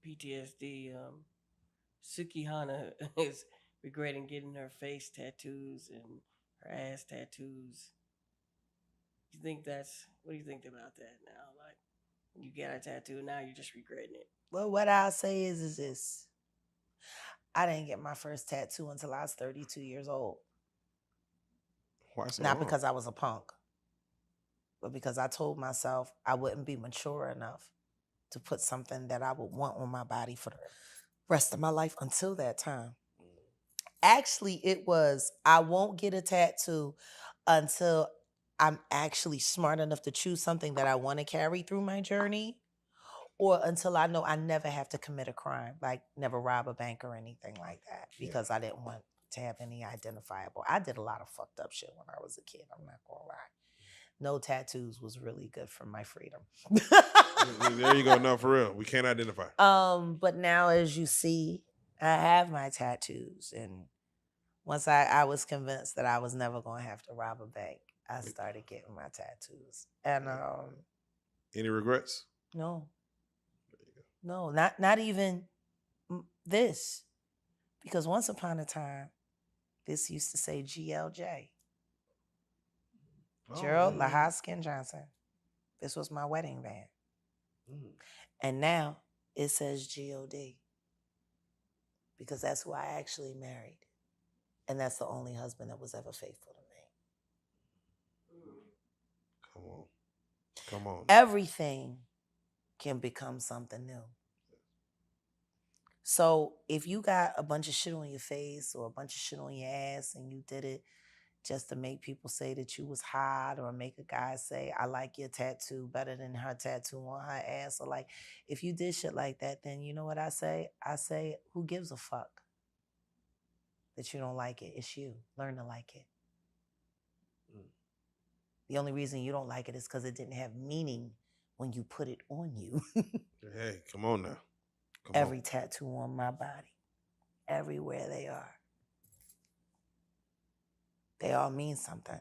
Speaker 3: PTSD, Suki Hana is regretting getting her face tattoos and her ass tattoos. What do you think about that now? Like, when you get a tattoo, now you're just regretting it.
Speaker 1: Well, what I'll say is this. I didn't get my first tattoo until I was 32 years old.
Speaker 2: Why so
Speaker 1: Not
Speaker 2: long?
Speaker 1: because I was a punk, but because I told myself I wouldn't be mature enough to put something that I would want on my body for the rest of my life until that time. Actually, it was, I won't get a tattoo until I'm actually smart enough to choose something that I want to carry through my journey, or until I know I never have to commit a crime, like never rob a bank or anything like that, because I didn't want to have any identifiable. I did a lot of fucked up shit when I was a kid, I'm not gonna lie. No tattoos was really good for my freedom.
Speaker 2: There you go. No, for real. We can't identify.
Speaker 1: But now, as you see, I have my tattoos. And once I was convinced that I was never going to have to rob a bank, I started getting my tattoos. And
Speaker 2: Any regrets?
Speaker 1: no. No, not even this. Because once upon a time, this used to say GLJ. Gerald Lahoskin Johnson. This was my wedding band. And now it says GOD. Because that's who I actually married. And that's the only husband that was ever faithful to me.
Speaker 2: Come on.
Speaker 1: Everything can become something new. So if you got a bunch of shit on your face or a bunch of shit on your ass and you did it just to make people say that you was hot, or make a guy say, I like your tattoo better than her tattoo on her ass, or like, if you did shit like that, then you know what I say? I say, who gives a fuck that you don't like it? It's you. Learn to like it. The only reason you don't like it is because it didn't have meaning when you put it on you.
Speaker 2: Hey, come on now.
Speaker 1: Every tattoo on my body, everywhere they are, they all mean something.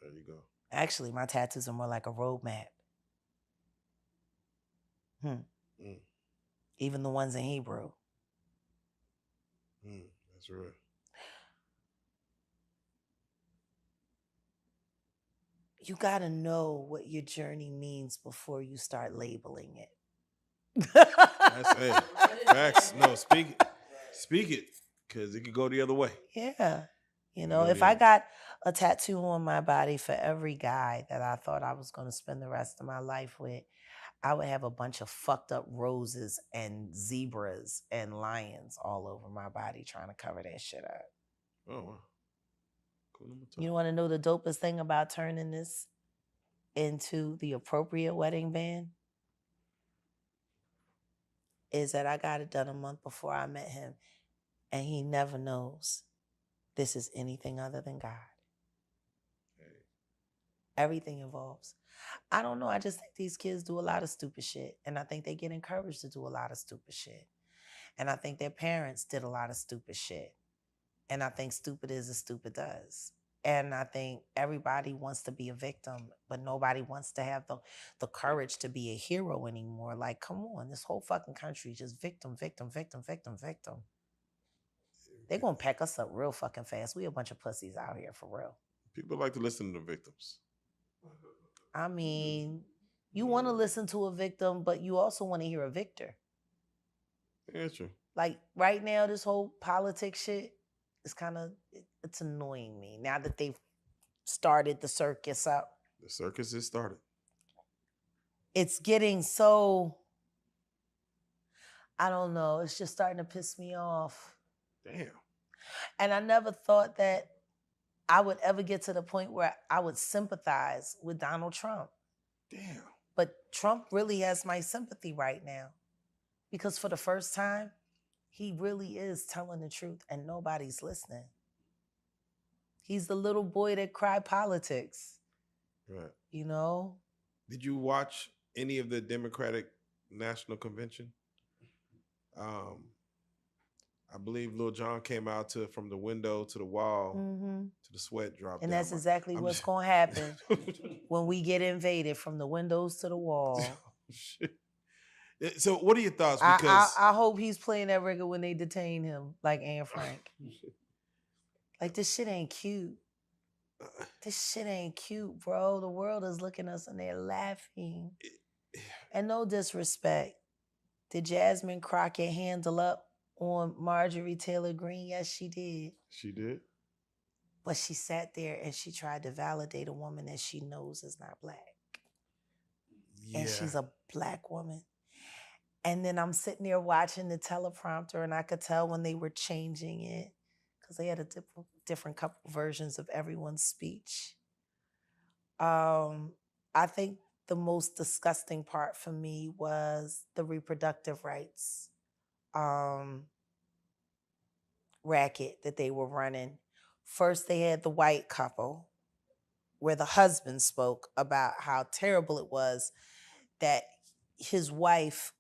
Speaker 2: There you go.
Speaker 1: Actually, my tattoos are more like a roadmap. Even the ones in Hebrew.
Speaker 2: That's real.
Speaker 1: you got to know what your journey means before you start labeling it.
Speaker 2: That's it. Facts. No, speak it, because it could go the other way.
Speaker 1: Yeah. You
Speaker 2: You
Speaker 1: know,
Speaker 2: know
Speaker 1: if
Speaker 2: the
Speaker 1: I
Speaker 2: other-
Speaker 1: got a tattoo on my body for every guy that I thought I was going to spend the rest of my life with, I would have a bunch of fucked up roses and zebras and lions all over my body trying to cover that shit up.
Speaker 2: Oh, wow. Cool.
Speaker 1: You want to know the dopest thing about turning this into the appropriate wedding band? Is that I got it done a month before I met him, and he never knows this is anything other than God. Everything involves. I don't know. I just think these kids do a lot of stupid shit. And I think they get encouraged to do a lot of stupid shit. And I think their parents did a lot of stupid shit. And I think stupid is as stupid does. And I think everybody wants to be a victim, but nobody wants to have the courage to be a hero anymore. Like, come on, this whole fucking country is just victim, victim, victim, victim, victim. They're going to pack us up real fucking fast. We a bunch of pussies out here for real.
Speaker 2: People like to listen to the victims.
Speaker 1: I mean, you want to listen to a victim, but you also want to hear a victor.
Speaker 2: Yeah, true.
Speaker 1: Like right now, this whole politics shit is kind of, it's annoying me now that they've started the circus up.
Speaker 2: The circus is started.
Speaker 1: It's getting so, I don't know, it's just starting to piss me off.
Speaker 2: Damn.
Speaker 1: And I never thought that I would ever get to the point where I would sympathize with Donald Trump.
Speaker 2: Damn.
Speaker 1: But Trump really has my sympathy right now. Because for the first time, he really is telling the truth and nobody's listening. He's the little boy that cried politics.
Speaker 2: Right.
Speaker 1: You know?
Speaker 2: Did you watch any of the Democratic National Convention? I believe Lil Jon came out from the window to the wall to the sweat drop.
Speaker 1: And
Speaker 2: down.
Speaker 1: that's exactly what's going to happen when we get invaded from the windows to the wall.
Speaker 2: Shit. So what are your thoughts? Because
Speaker 1: I hope he's playing that record when they detain him, like Anne Frank. Like, this shit ain't cute. This shit ain't cute, bro. The world is looking at us and they're laughing. And no disrespect. Did Jasmine Crockett handle up on Marjorie Taylor Greene? Yes, she did.
Speaker 2: She did?
Speaker 1: But she sat there and she tried to validate a woman that she knows is not black. Yeah. And she's a black woman. And then I'm sitting there watching the teleprompter and I could tell when they were changing it because they had a different couple versions of everyone's speech. I think the most disgusting part for me was the reproductive rights racket that they were running. First, they had the white couple where the husband spoke about how terrible it was that his wife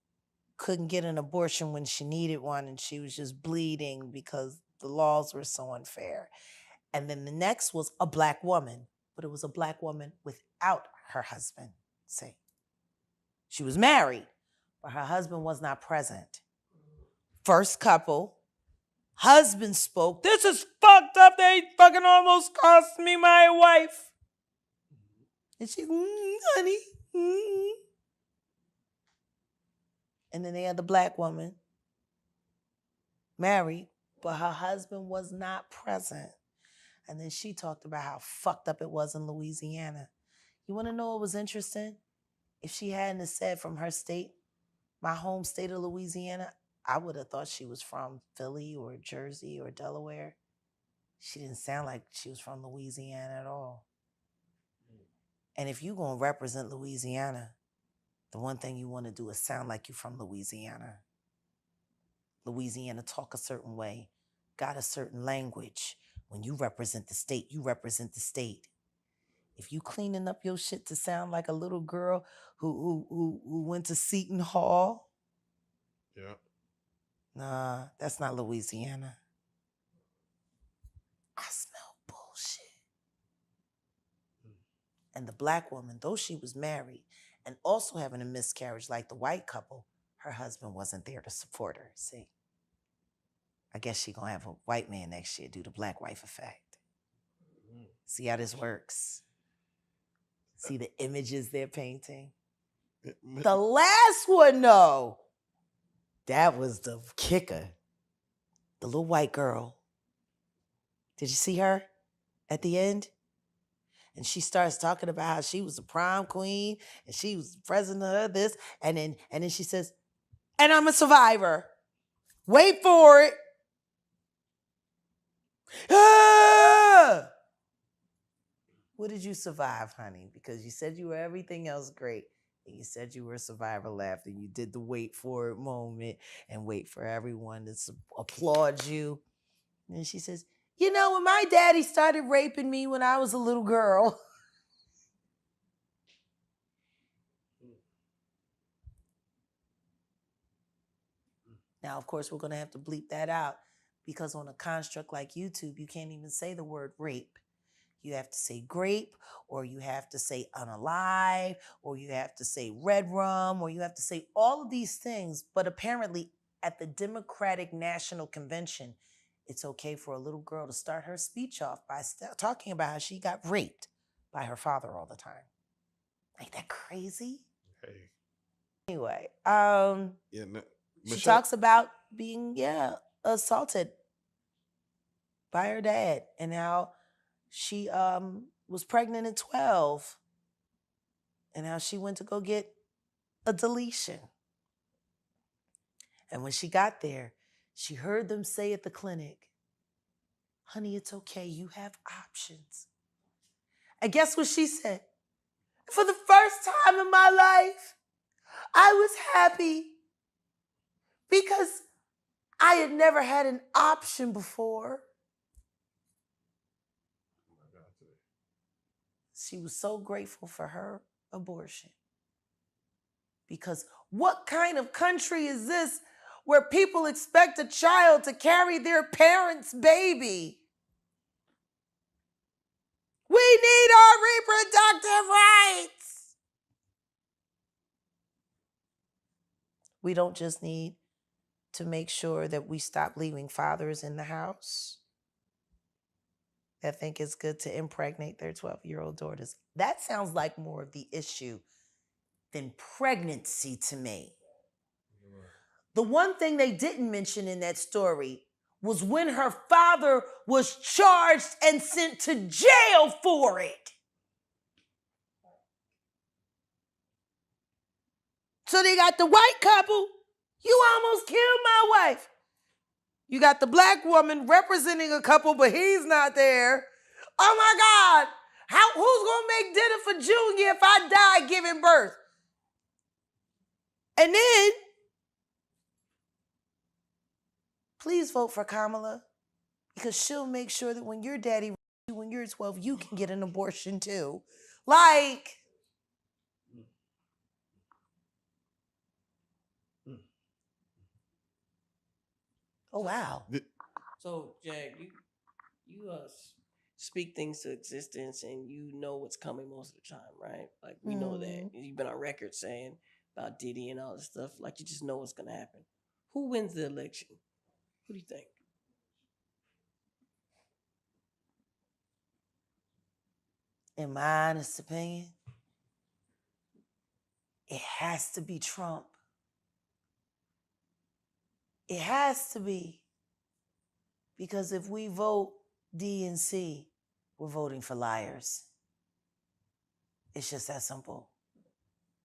Speaker 1: couldn't get an abortion when she needed one and she was just bleeding because the laws were so unfair. And then the next was a black woman, but it was a black woman without her husband. See, she was married, but her husband was not present. First couple, husband spoke, "This is fucked up. They fucking almost cost me my wife." And she, honey. And then they had the black woman, married, but her husband was not present. And then she talked about how fucked up it was in Louisiana. You want to know what was interesting? If she hadn't said from her state, my home state of Louisiana, I would have thought she was from Philly or Jersey or Delaware. She didn't sound like she was from Louisiana at all. And if you're going to represent Louisiana, the one thing you want to do is sound like you're from Louisiana. Louisiana talk a certain way, got a certain language. When you represent the state, you represent the state. If you cleaning up your shit to sound like a little girl who went to Seton Hall,
Speaker 2: yeah,
Speaker 1: nah, that's not Louisiana. I smell bullshit. And the black woman, though she was married and also having a miscarriage like the white couple, her husband wasn't there to support her. See, I guess she gonna have a white man next year, do the black wife effect. See how this works? See the images they're painting? The last one, though, that was the kicker. The little white girl. Did you see her at the end? And she starts talking about how she was the prom queen and she was the president of this. And then she says, and I'm a survivor. Wait for it. Ah! What did you survive, honey? Because you said you were everything else great. And you said you were a survivor, laughed, and you did the wait for it moment and wait for everyone to applaud you. And she says, you know, when my daddy started raping me when I was a little girl. Now, of course, we're going to have to bleep that out because on a construct like YouTube, you can't even say the word rape. You have to say grape, or you have to say unalive, or you have to say red rum, or you have to say all of these things. But apparently at the Democratic National Convention, it's okay for a little girl to start her speech off by talking about how she got raped by her father all the time. Ain't that crazy?
Speaker 2: Hey.
Speaker 1: Anyway,
Speaker 2: Yeah, no,
Speaker 1: she
Speaker 2: Michelle,
Speaker 1: talks about being, assaulted by her dad and how she was pregnant at 12 and how she went to go get a deletion. And when she got there, she heard them say at the clinic, honey, it's okay, you have options. And guess what she said? For the first time in my life, I was happy because I had never had an option before. She was so grateful for her abortion. Because what kind of country is this where people expect a child to carry their parents' baby? We need our reproductive rights. We don't just need to make sure that we stop leaving fathers in the house that think it's good to impregnate their 12-year-old daughters. That sounds like more of the issue than pregnancy to me. The one thing they didn't mention in that story was when her father was charged and sent to jail for it. So they got the white couple, you almost killed my wife. You got the black woman representing a couple, but he's not there. Oh my God, who's gonna make dinner for Junior if I die giving birth? And then, please vote for Kamala because she'll make sure that when your daddy, when you're 12, you can get an abortion too. Like, oh wow.
Speaker 3: So, Jag, you speak things to existence, and you know what's coming most of the time, right? Like we know that you've been on record saying about Diddy and all this stuff. Like you just know what's gonna happen. Who wins the election? Who do you think?
Speaker 1: In my honest opinion, it has to be Trump. It has to be. Because if we vote DNC, we're voting for liars. It's just that simple.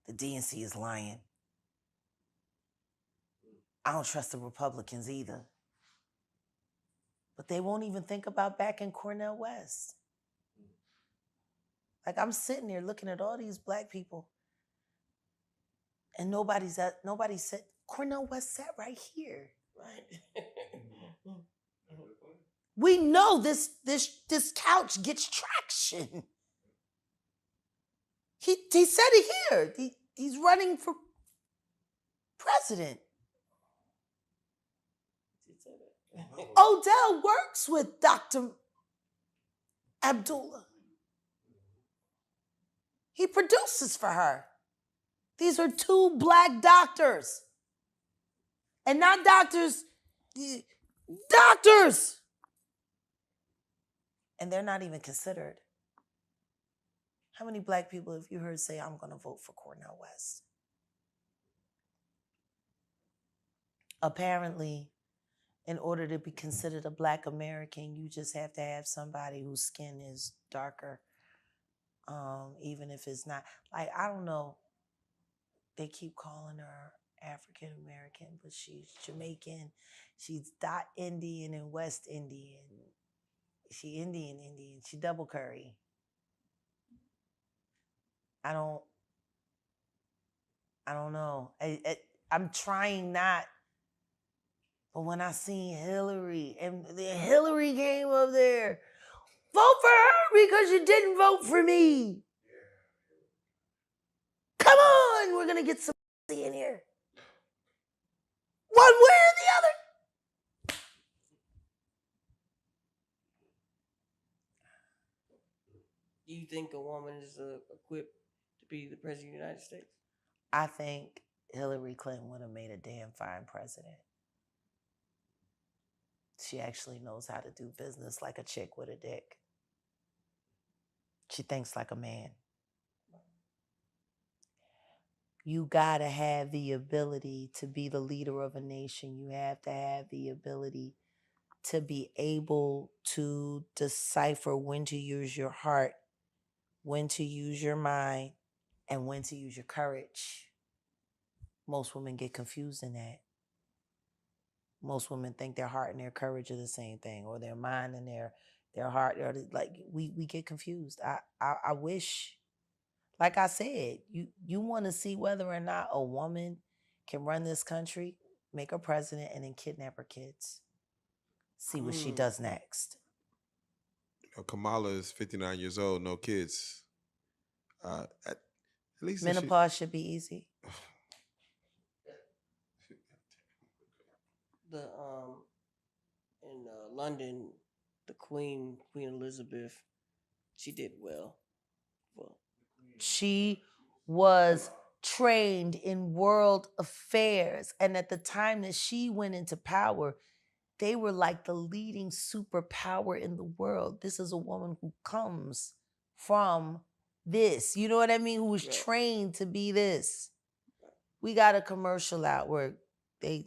Speaker 1: The DNC is lying. I don't trust the Republicans either. But they won't even think about backing Cornel West. Like I'm sitting there looking at all these black people and nobody said, Cornel West sat right here.
Speaker 3: Right.
Speaker 1: We know this couch gets traction. He said it here. He's running for president. Odell works with Dr. Abdullah. He produces for her. These are two black doctors. And not doctors, doctors. And they're not even considered. How many black people have you heard say, I'm going to vote for Cornel West? Apparently, in order to be considered a black American, you just have to have somebody whose skin is darker. Even if it's not, like, I don't know, they keep calling her African American, but she's Jamaican. She's dot Indian and West Indian. She Indian. She double curry. I don't know. I'm trying not. But when I seen Hillary and the Hillary came up there, vote for her because you didn't vote for me. Come on, we're gonna get some in here. One way or the other.
Speaker 3: Do you think a woman is equipped to be the president of the United States?
Speaker 1: I think Hillary Clinton would have made a damn fine president. She actually knows how to do business like a chick with a dick. She thinks like a man. You gotta have the ability to be the leader of a nation. You have to have the ability to be able to decipher when to use your heart, when to use your mind, and when to use your courage. Most women get confused in that. Most women think their heart and their courage are the same thing, or their mind and their heart. Like we get confused. I wish, like I said, you want to see whether or not a woman can run this country, make her president, and then kidnap her kids. See what she does next.
Speaker 2: Kamala is 59 years old, no kids. At least
Speaker 1: menopause should be easy.
Speaker 3: The in London, the Queen Elizabeth, she did well.
Speaker 1: She was trained in world affairs, and at the time that she went into power, they were like the leading superpower in the world. This is a woman who comes from this, you know what I mean, who was trained to be this. We got a commercial out where an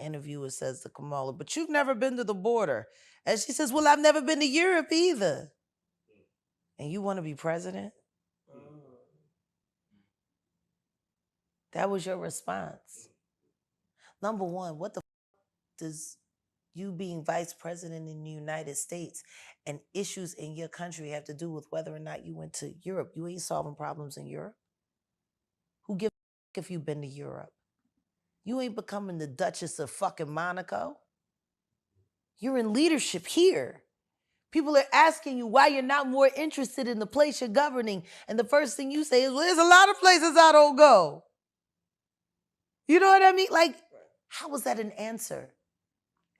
Speaker 1: interviewer says to Kamala, but you've never been to the border. And she says, well, I've never been to Europe either. And you want to be president? That was your response. Number one, what the does you being vice president in the United States and issues in your country have to do with whether or not you went to Europe? You ain't solving problems in Europe. Who gives a if you've been to Europe? You ain't becoming the Duchess of fucking Monaco. You're in leadership here. People are asking you why you're not more interested in the place you're governing. And the first thing you say is, well, there's a lot of places I don't go. You know what I mean? Like, how was that an answer?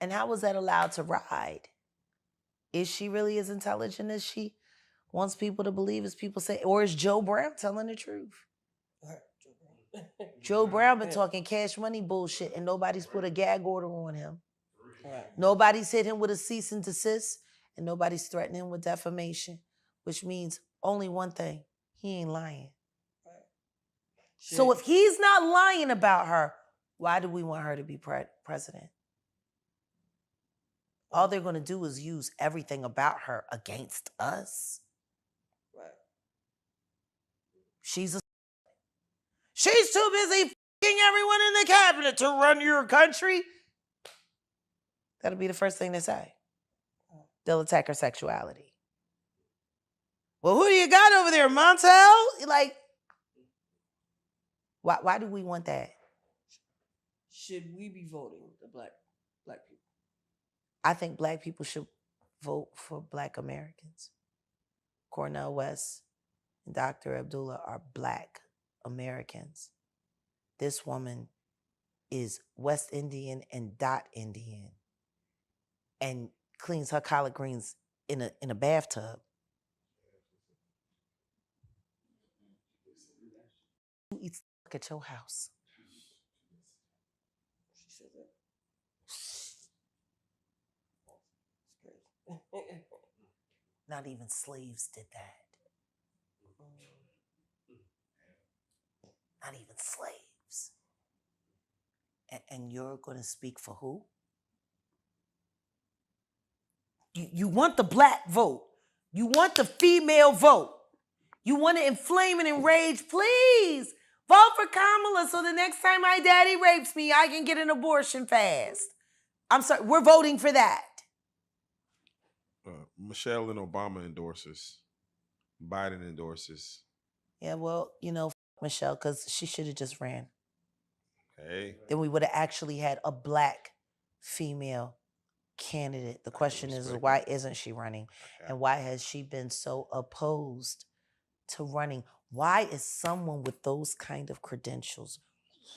Speaker 1: And how was that allowed to ride? Is she really as intelligent as she wants people to believe, as people say? Or is Joe Brown telling the truth? Joe Brown been talking cash money bullshit and nobody's put a gag order on him. Nobody's hit him with a cease and desist and nobody's threatening him with defamation, which means only one thing: he ain't lying. So if he's not lying about her, why do we want her to be president? All they're going to do is use everything about her against us. She's too busy f***ing everyone in the cabinet to run your country. That'll be the first thing they say. They'll attack her sexuality. Well, who do you got over there, Montel? Like, why do we want that?
Speaker 3: Should we be voting the black people?
Speaker 1: I think black people should vote for black Americans. Cornel West and Dr. Abdullah are black Americans. This woman is West Indian and dot Indian and cleans her collard greens in a bathtub. Who eats at your house?
Speaker 3: She said that.
Speaker 1: Not even slaves did that. not even slaves. And you're going to speak for who? You want the black vote. You want the female vote. You want to inflame and enrage. Please vote for Kamala so the next time my daddy rapes me, I can get an abortion fast. I'm sorry, we're voting for that.
Speaker 2: Michelle and Obama endorses. Biden endorses.
Speaker 1: Yeah, well, Michelle, because she should have just ran.
Speaker 2: Hey.
Speaker 1: Then we would have actually had a black female candidate. The question is, why isn't she running? And why has she been so opposed to running? Why is someone with those kind of credentials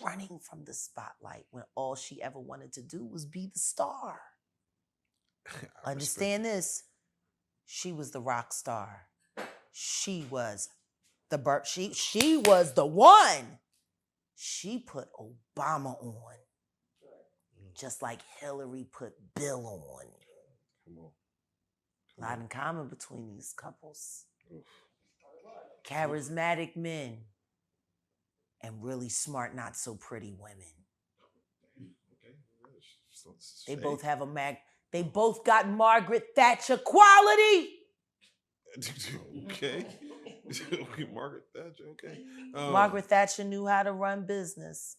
Speaker 1: running from the spotlight when all she ever wanted to do was be the star? Understand this. She was the rock star. She was she was the one. She put Obama on. Just like Hillary put Bill on.
Speaker 2: Come on.
Speaker 1: A lot in common between these couples. Charismatic men and really smart, not so pretty women. They both have they both got Margaret Thatcher quality.
Speaker 2: Okay. Margaret Thatcher, okay.
Speaker 1: Margaret Thatcher knew how to run business.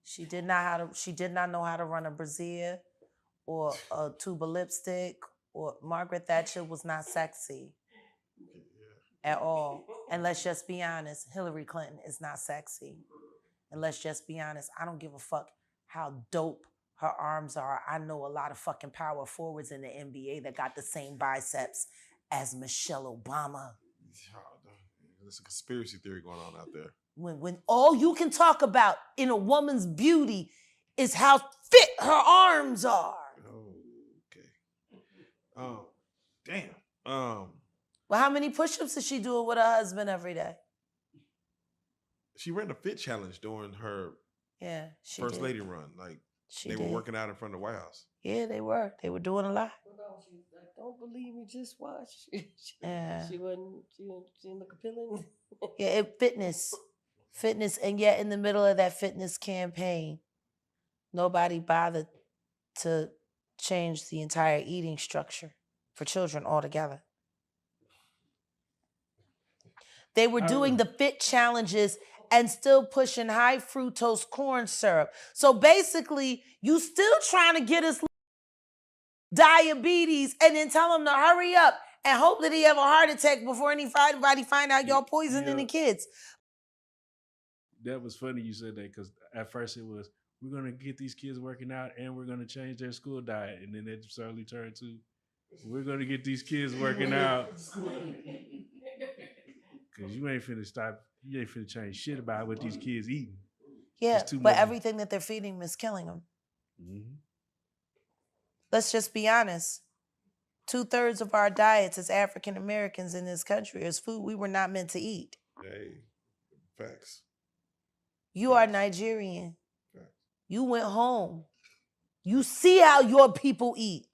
Speaker 1: She did not know how to run a brassiere or a tube of lipstick. Or Margaret Thatcher was not sexy at all. And let's just be honest, Hillary Clinton is not sexy. And let's just be honest, I don't give a fuck how dope her arms are. I know a lot of fucking power forwards in the NBA that got the same biceps as Michelle Obama.
Speaker 2: There's a conspiracy theory going on out there.
Speaker 1: When all you can talk about in a woman's beauty is how fit her arms are.
Speaker 2: Oh, damn.
Speaker 1: Well, how many push-ups is she doing with her husband every day?
Speaker 2: She ran a fit challenge during her first lady run. Like they were working out in front of the White House.
Speaker 1: Yeah, they were. They were doing a lot.
Speaker 3: She was like, don't believe me, just watch.
Speaker 1: Yeah.
Speaker 3: She didn't look appealing.
Speaker 1: Yeah, fitness, and yet in the middle of that fitness campaign, nobody bothered to change the entire eating structure for children altogether. They were doing the fit challenges and still pushing high fructose corn syrup. So basically, you still trying to get us diabetes and then tell him to hurry up and hope that he have a heart attack before anybody find out y'all poisoning the kids.
Speaker 4: That was funny you said that, because at first it was, we're going to get these kids working out and we're going to change their school diet. And then it slowly turned to, we're going to get these kids working out. Because you ain't finna change shit about what these kids eating.
Speaker 1: Yeah, but everything that they're feeding them is killing them.
Speaker 4: Mm-hmm.
Speaker 1: Let's just be honest. 2/3 of our diets as African Americans in this country is food we were not meant to eat.
Speaker 2: Hey, facts.
Speaker 1: You are Nigerian. Facts. You went home. You see how your people eat.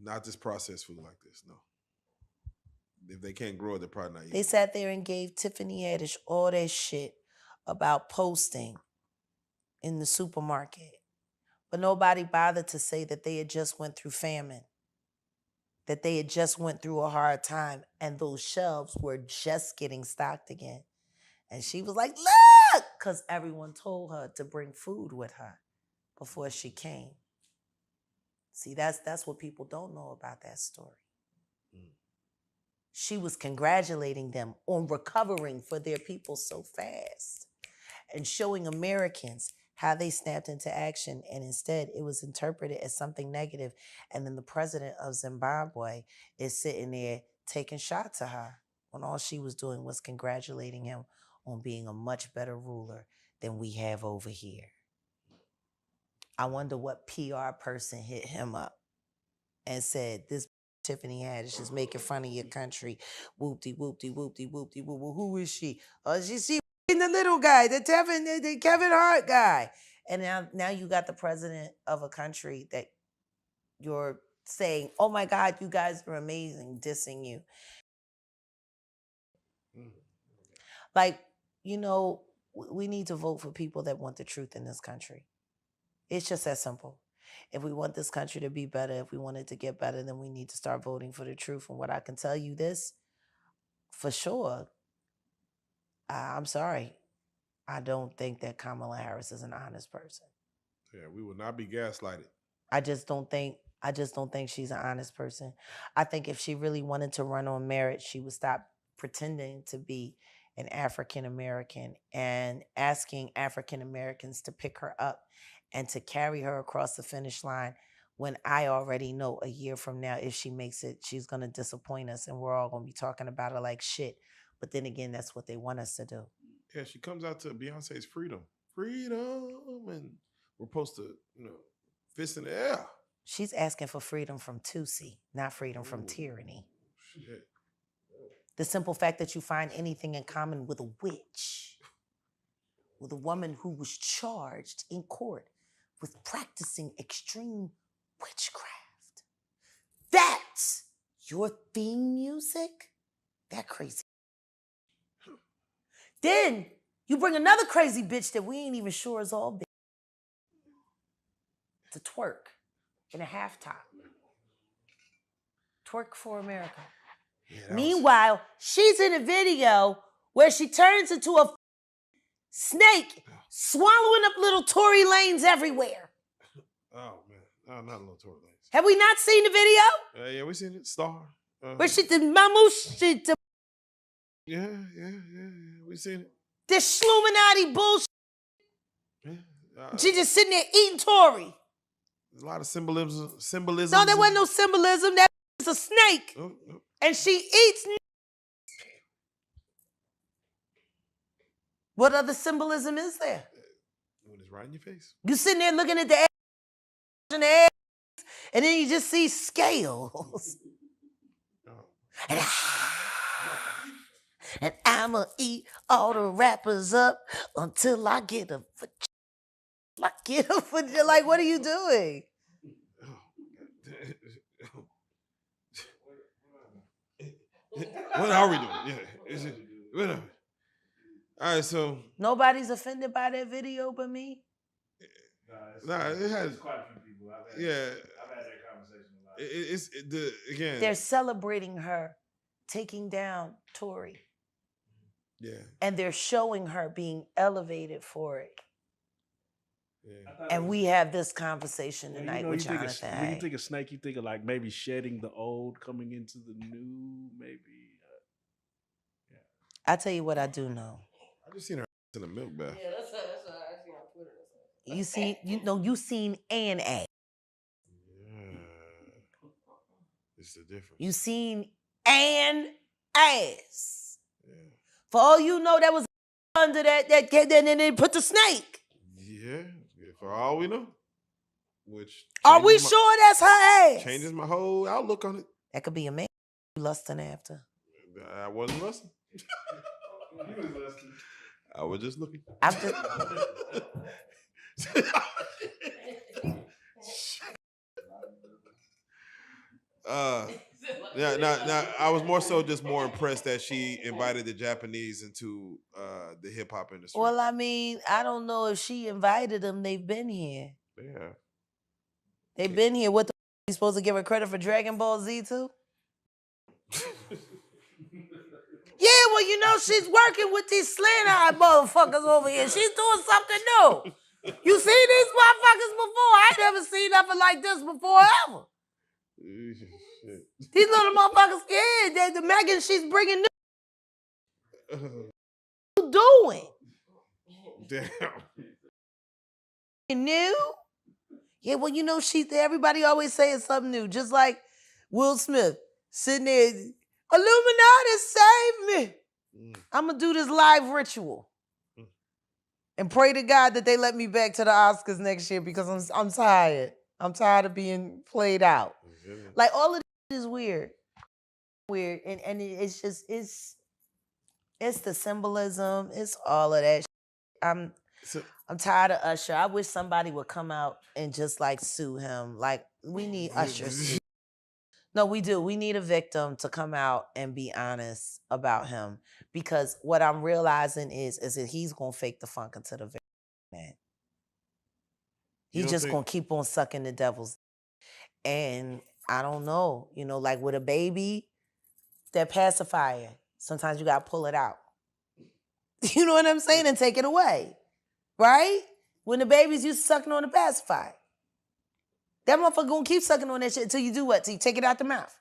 Speaker 2: Not this processed food like this, no. If they can't grow it, they're probably not eating.
Speaker 1: They sat there and gave Tiffany Haddish all that shit about posting in the supermarket. But nobody bothered to say that they had just went through famine, that they had just went through a hard time, and those shelves were just getting stocked again. And she was like, look, because everyone told her to bring food with her before she came. See, that's what people don't know about that story. She was congratulating them on recovering for their people so fast and showing Americans how they snapped into action, and instead it was interpreted as something negative. And then the president of Zimbabwe is sitting there taking shots at her when all she was doing was congratulating him on being a much better ruler than we have over here. I wonder what PR person hit him up and said, this Tiffany Haddish is making fun of your country. Whoopty, whoopty, whoopty, whoopty, whoop. Who is she? Oh, she the little guy, the Kevin Hart guy. And now you got the president of a country that you're saying, oh my God, you guys are amazing, dissing you. Like, We need to vote for people that want the truth in this country. It's just that simple. If we want this country to be better, if we want it to get better, then we need to start voting for the truth. And what I can tell you this, for sure, I'm sorry, I don't think that Kamala Harris is an honest person.
Speaker 2: Yeah, we will not be gaslighted.
Speaker 1: I just don't think she's an honest person. I think if she really wanted to run on merit, she would stop pretending to be an African American and asking African Americans to pick her up and to carry her across the finish line, when I already know a year from now, if she makes it, she's going to disappoint us and we're all going to be talking about her like shit. But then again, that's what they want us to do.
Speaker 2: Yeah, she comes out to Beyonce's Freedom. Freedom. And we're supposed to, fist in the air.
Speaker 1: She's asking for freedom from Tutsi, not freedom from tyranny.
Speaker 2: Shit.
Speaker 1: The simple fact that you find anything in common with a witch, with a woman who was charged in court with practicing extreme witchcraft. That's your theme music? That crazy. Then you bring another crazy bitch that we ain't even sure is all bitch to twerk in a half top. Twerk for America.
Speaker 2: Yeah,
Speaker 1: Meanwhile, she's in a video where she turns into a snake, swallowing up little Tory Lanes everywhere.
Speaker 2: Oh, man. No, not little Tory Lanes.
Speaker 1: Have we not seen the video?
Speaker 2: Yeah, we seen it. Star.
Speaker 1: Where she did mamoosh shit.
Speaker 2: Yeah. We seen it.
Speaker 1: This Sluminati bullshit.
Speaker 2: Yeah.
Speaker 1: She just sitting there eating Tory.
Speaker 2: There's a lot of symbolism.
Speaker 1: No, there wasn't no symbolism. That is a snake.
Speaker 2: Oh.
Speaker 1: And she eats. What other symbolism is there?
Speaker 2: When it's right in your face.
Speaker 1: You sitting there looking at the ass and the ass, and then you just see scales.
Speaker 2: Oh.
Speaker 1: And I'ma eat all the rappers up until I get a like, what are you doing?
Speaker 2: What are we doing? Yeah. What are we? All right, so
Speaker 1: Nobody's offended by that video but me?
Speaker 2: Nah, it has
Speaker 4: quite a few people. I've had that conversation a lot.
Speaker 2: It's again.
Speaker 1: They're celebrating her taking down Tory.
Speaker 2: Yeah.
Speaker 1: And they're showing her being elevated for it.
Speaker 2: Yeah.
Speaker 1: And we have this conversation tonight with
Speaker 4: When
Speaker 1: Jonathan.
Speaker 4: you think of snake, you think of like maybe shedding the old, coming into the new, maybe.
Speaker 1: I tell you what I do know.
Speaker 2: I just seen her in a milk bath.
Speaker 3: Yeah, that's what I seen on Twitter.
Speaker 1: You seen an ass.
Speaker 2: Yeah. It's the difference.
Speaker 1: You seen an ass.
Speaker 2: Yeah.
Speaker 1: For all you know, that was under that then they put the snake.
Speaker 2: Yeah. For all we know. Which
Speaker 1: Are we sure that's her ass?
Speaker 2: Changes my whole outlook on it.
Speaker 1: That could be a man you lusting after.
Speaker 2: I wasn't lusting.
Speaker 4: You was lusting.
Speaker 2: I was just looking.
Speaker 1: I'm just
Speaker 2: Now, I was more impressed that she invited the Japanese into the hip hop industry.
Speaker 1: well, I mean, I don't know if she invited them. They've been here.
Speaker 2: Yeah.
Speaker 1: They've been here. What the you supposed to give her credit for Dragon Ball Z too? Yeah, well, you know, she's working with these slant-eyed motherfuckers over here. She's doing something new. You seen these motherfuckers before? I ain't never seen nothing like this before ever. These little motherfuckers, yeah, the Megan she's bringing new. What you doing?
Speaker 2: Damn.
Speaker 1: New? Yeah, well, you know, everybody always saying something new. Just like Will Smith sitting there, Illuminati save me. I'm going to do this live ritual. And pray to God that they let me back to the Oscars next year because I'm tired. I'm tired of being played out. Like, all of this is weird. Weird. And it's just, it's the symbolism. It's all of that. I'm tired of Usher. I wish somebody would come out and just like sue him. Like, we need Usher sued. No, we do. We need a victim to come out and be honest about him, because what I'm realizing is that he's gonna fake the funk until the very end.
Speaker 2: You
Speaker 1: He's
Speaker 2: don't
Speaker 1: just
Speaker 2: think-
Speaker 1: gonna keep on sucking the devil's. And I don't know, like with a baby, that pacifier, sometimes you gotta pull it out. You know what I'm saying? And take it away. Right? When the babies used to sucking on the pacifier. That motherfucker gonna keep sucking on that shit until you do what? Till you take it out the mouth.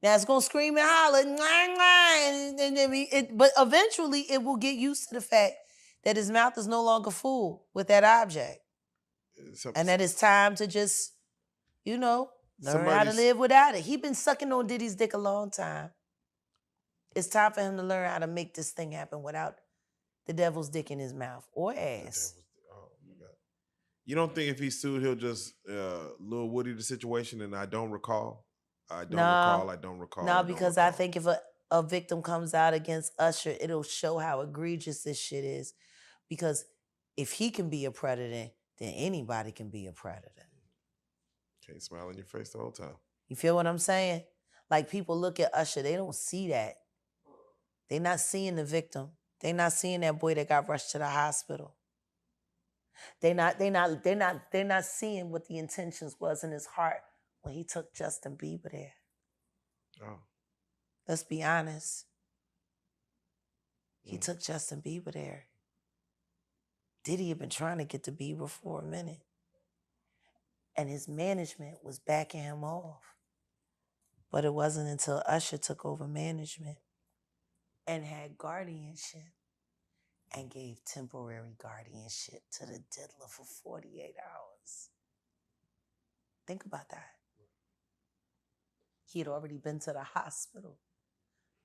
Speaker 1: Now it's gonna scream and holler, but eventually it will get used to the fact that his mouth is no longer full with that object. And that it's time to just, learn how to live without it. He been sucking on Diddy's dick a long time. It's time for him to learn how to make this thing happen without the devil's dick in his mouth or ass.
Speaker 2: Oh my God. You don't think if he sued, he'll just Lil Woody the situation? And I don't recall. I don't recall.
Speaker 1: No, because I think if a victim comes out against Usher, it'll show how egregious this shit is. Because if he can be a predator, then anybody can be a predator.
Speaker 2: Can't smile in your face the whole time.
Speaker 1: You feel what I'm saying? Like, people look at Usher, they don't see that. They not seeing the victim. They not seeing that boy that got rushed to the hospital. They not seeing what the intentions was in his heart when he took Justin Bieber there.
Speaker 2: Oh.
Speaker 1: Let's be honest. He took Justin Bieber there. Diddy had been trying to get to Bieber for a minute. And his management was backing him off. But it wasn't until Usher took over management and had guardianship and gave temporary guardianship to the diddler for 48 hours. Think about that. He had already been to the hospital.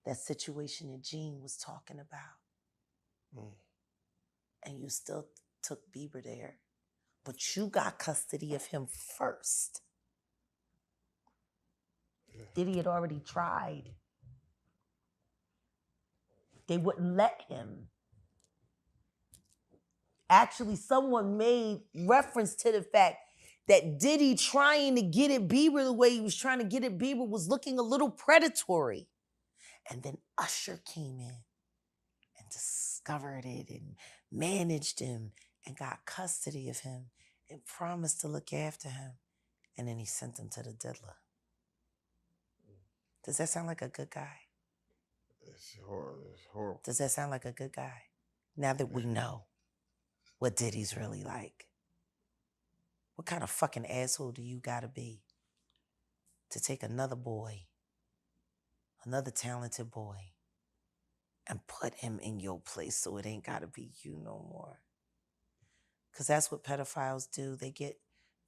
Speaker 1: That situation that Gene was talking about. And you still took Bieber there. But you got custody of him first. Diddy had already tried. They wouldn't let him. Actually, someone made reference to the fact that Diddy trying to get at Bieber the way he was trying to get at Bieber was looking a little predatory. And then Usher came in and discovered it and managed him and got custody of him and promised to look after him. And then he sent him to the diddler. Does that sound like a good guy?
Speaker 2: It's horrible.
Speaker 1: Does that sound like a good guy? Now that we know what Diddy's really like. What kind of fucking asshole do you gotta be to take another boy, another talented boy, and put him in your place so it ain't gotta be you no more? Because that's what pedophiles do. They get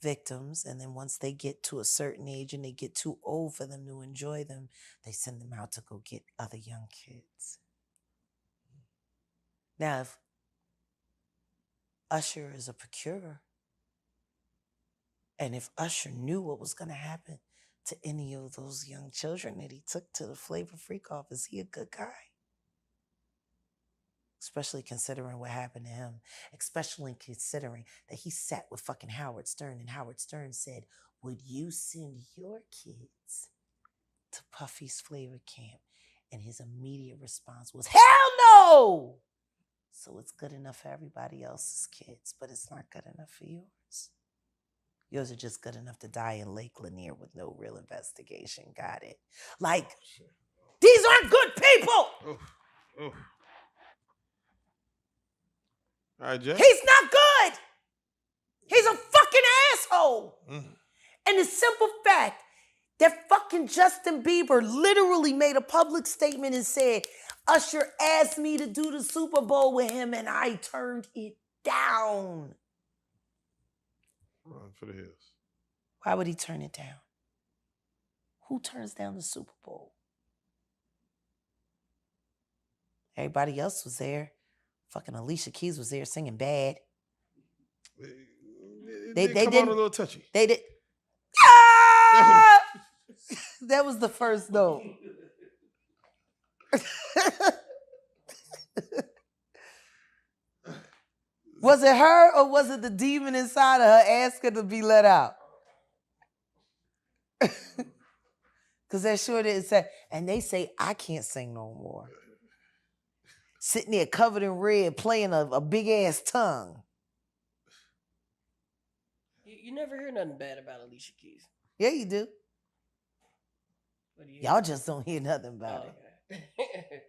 Speaker 1: victims, and then once they get to a certain age and they get too old for them to enjoy them, they send them out to go get other young kids. Now, if Usher is a procurer, and if Usher knew what was going to happen to any of those young children that he took to the Flavor Freak-Off, is he a good guy? Especially considering what happened to him. Especially considering that he sat with fucking Howard Stern, and Howard Stern said, would you send your kids to Puffy's Flavor Camp? And his immediate response was, hell no! So it's good enough for everybody else's kids, but it's not good enough for yours. Yours are just good enough to die in Lake Lanier with no real investigation. Got it? Like, these aren't good people!
Speaker 2: All right, Jay.
Speaker 1: He's not good! He's a fucking asshole! And the simple fact that fucking Justin Bieber literally made a public statement and said, Usher asked me to do the Super Bowl with him and I turned it down.
Speaker 2: Run for the hills.
Speaker 1: Why would he turn it down? Who turns down the Super Bowl? Everybody else was there. Fucking Alicia Keys was there singing Bad.
Speaker 2: They come on a little touchy.
Speaker 1: They did. Ah! That was the first note. Was it her or was it the demon inside of her asking to be let out? Because that sure did say, and they say, I can't sing no more. Sitting there covered in red, playing a big ass tongue.
Speaker 3: You never hear nothing bad about Alicia Keys.
Speaker 1: Yeah, you do.
Speaker 3: What do you
Speaker 1: Y'all just don't hear nothing about it.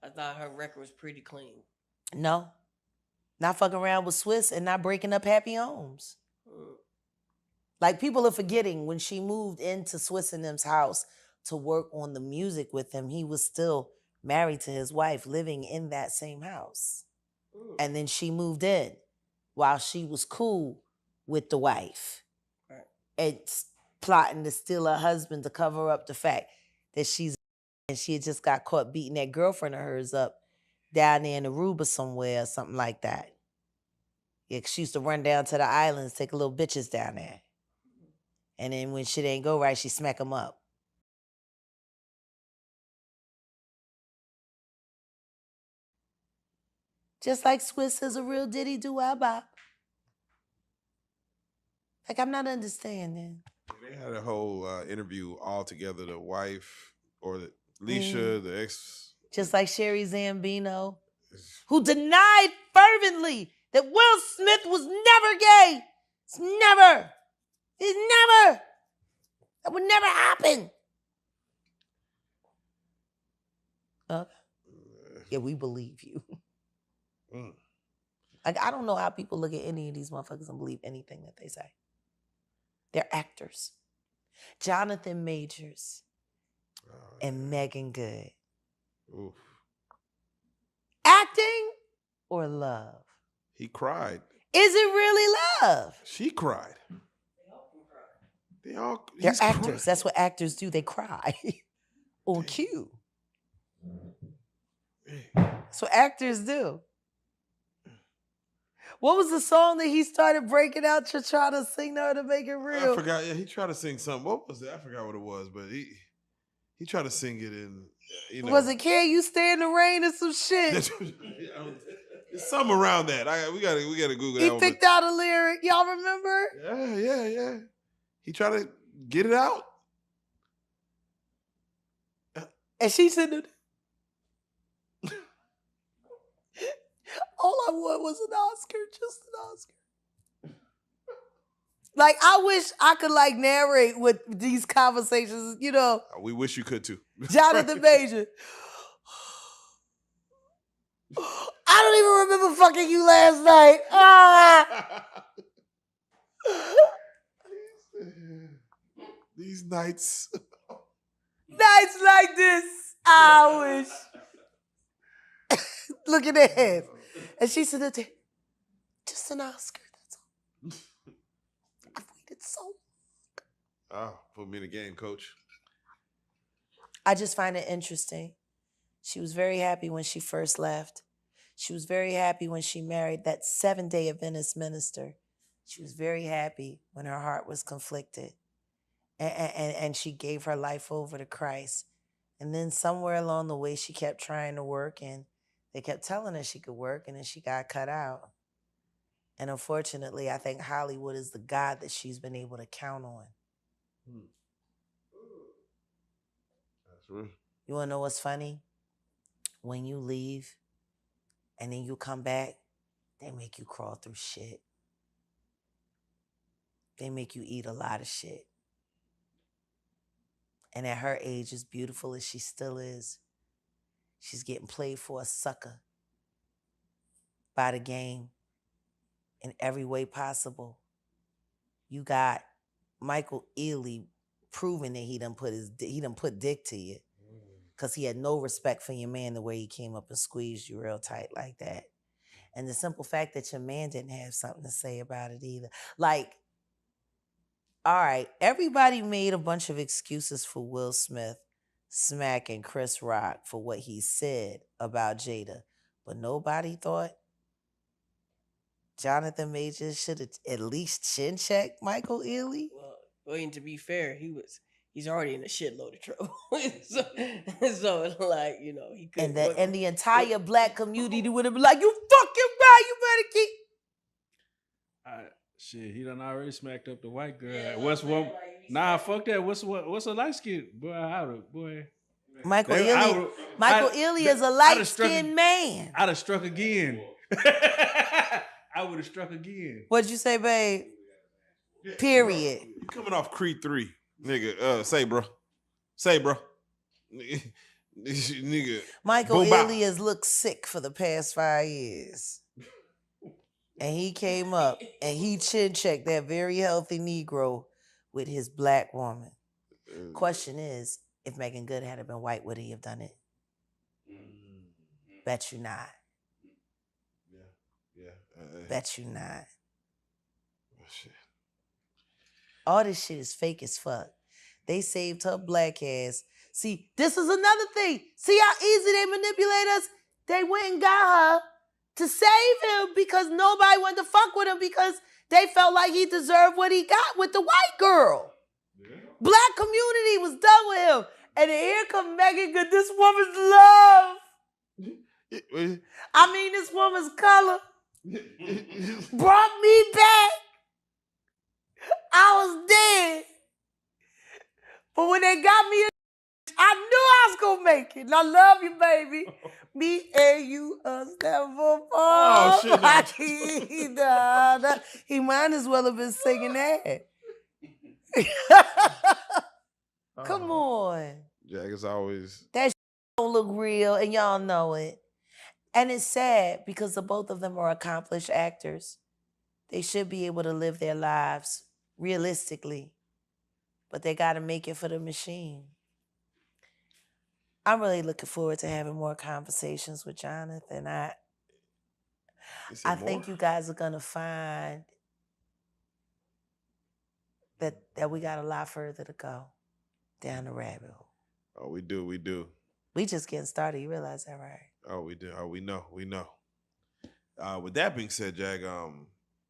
Speaker 3: I thought her record was pretty clean.
Speaker 1: No. Not fucking around with Swiss and not breaking up happy homes. Like, people are forgetting when she moved into Swiss and them's house to work on the music with him, he was still married to his wife, living in that same house. And then she moved in while she was cool with the wife.
Speaker 3: Right.
Speaker 1: And plotting to steal her husband to cover up the fact that she had just got caught beating that girlfriend of hers up down there in Aruba somewhere or something like that. Yeah, 'cause she used to run down to the islands, take a little bitches down there. And then when shit ain't go right, she smack them up. Just like Swiss is a real Diddy do-wop. Like, I'm not understanding.
Speaker 2: They had a whole interview all together. The wife or Alicia, the ex.
Speaker 1: Just like Sherry Zambino, who denied fervently that Will Smith was never gay. It's never. That would never happen. Yeah, we believe you. Like, I don't know how people look at any of these motherfuckers and believe anything that they say. They're actors. Jonathan Majors and Megan Good.
Speaker 2: Oof.
Speaker 1: Acting or love?
Speaker 2: He cried.
Speaker 1: Is it really love?
Speaker 2: She cried.
Speaker 1: They're
Speaker 2: He's
Speaker 1: actors.
Speaker 2: crying.
Speaker 1: That's what actors do. They cry on cue. That's what actors do. What was the song that he started breaking out to try to sing to her to make it real?
Speaker 2: I forgot. Yeah, he tried to sing something. What was it? I forgot what it was, but he tried to sing it in. You know,
Speaker 1: Was it "Can You Stay in the Rain" or some shit?
Speaker 2: It's something around that. We gotta Google that.
Speaker 1: He
Speaker 2: one,
Speaker 1: picked out a lyric. Y'all remember?
Speaker 2: Yeah. He tried to get it out.
Speaker 1: And she said, all I want was an Oscar, just an Oscar. Like, I wish I could, like, narrate with these conversations, you know.
Speaker 2: We wish you could, too.
Speaker 1: Jonathan Major. I don't even remember fucking you last night.
Speaker 2: These nights.
Speaker 1: Nights like this, I wish. Look at that hands. And she said, just an Oscar, that's all. I've waited so long.
Speaker 2: Put me in the game, coach.
Speaker 1: I just find it interesting. She was very happy when she first left. She was very happy when she married that 7-day Adventist minister. She was very happy when her heart was conflicted. And she gave her life over to Christ. And then somewhere along the way, she kept trying to work, and they kept telling her she could work, and then she got cut out. And unfortunately, I think Hollywood is the God that she's been able to count on.
Speaker 2: That's real.
Speaker 1: You want to know what's funny? When you leave and then you come back, they make you crawl through shit. They make you eat a lot of shit. And at her age, as beautiful as she still is, she's getting played for a sucker by the game in every way possible. You got Michael Ealy proving that he done put dick to you, because he had no respect for your man the way he came up and squeezed you real tight like that. And the simple fact that your man didn't have something to say about it either. Like, all right, everybody made a bunch of excuses for Will Smith smacking Chris Rock for what he said about Jada, but nobody thought Jonathan Majors should have at least chin checked Michael Ealy.
Speaker 3: Well, and to be fair, he's already in a shitload of trouble. so like, you know, he could.
Speaker 1: And the entire black community would have been like, you fucking right, you better keep.
Speaker 4: Shit, he done already smacked up the white girl.
Speaker 3: Yeah,
Speaker 4: What's one Nah, fuck that. What's a light skin boy?
Speaker 1: Michael
Speaker 4: They- I would-
Speaker 1: Michael
Speaker 4: I-
Speaker 1: Ealy is a
Speaker 4: I'd have
Speaker 1: light-skinned
Speaker 4: struck-
Speaker 1: man.
Speaker 4: I'd have struck again. I would have struck again.
Speaker 1: What'd you say, babe? Period.
Speaker 2: You coming off Creed 3, nigga. Say, bro. Nigga.
Speaker 1: Michael
Speaker 2: Boom, bow.
Speaker 1: Ealy has looked sick for the past 5 years. And he came up and he chin-checked that very healthy Negro with his black woman. Question is, if Megan Good had been white, would he have done it? Bet you not.
Speaker 2: Yeah.
Speaker 1: Bet you not.
Speaker 2: Shit.
Speaker 1: All this shit is fake as fuck. They saved her black ass. See, this is another thing. See how easy they manipulate us? They went and got her to save him because nobody wanted to fuck with him because they felt like he deserved what he got with the white girl. Yeah. Black community was done with him. And then here comes Megan Good, this woman's love. I mean, this woman's color brought me back. I was dead. But when they got me, I knew I was going to make it. And I love you, baby. Me and you us never fall.
Speaker 2: Oh, shit.
Speaker 1: No. He might as well have been singing that. Come on.
Speaker 2: Jack is always...
Speaker 1: That shit don't look real, and y'all know it. And it's sad because the both of them are accomplished actors. They should be able to live their lives realistically, but they got to make it for the machine. I'm really looking forward to having more conversations with Jonathan. I think you guys are going to find that we got a lot further to go down the rabbit hole.
Speaker 2: Oh, we do.
Speaker 1: We just getting started. You realize that, right?
Speaker 2: Oh, we do. Oh, we know. With that being said, Jag,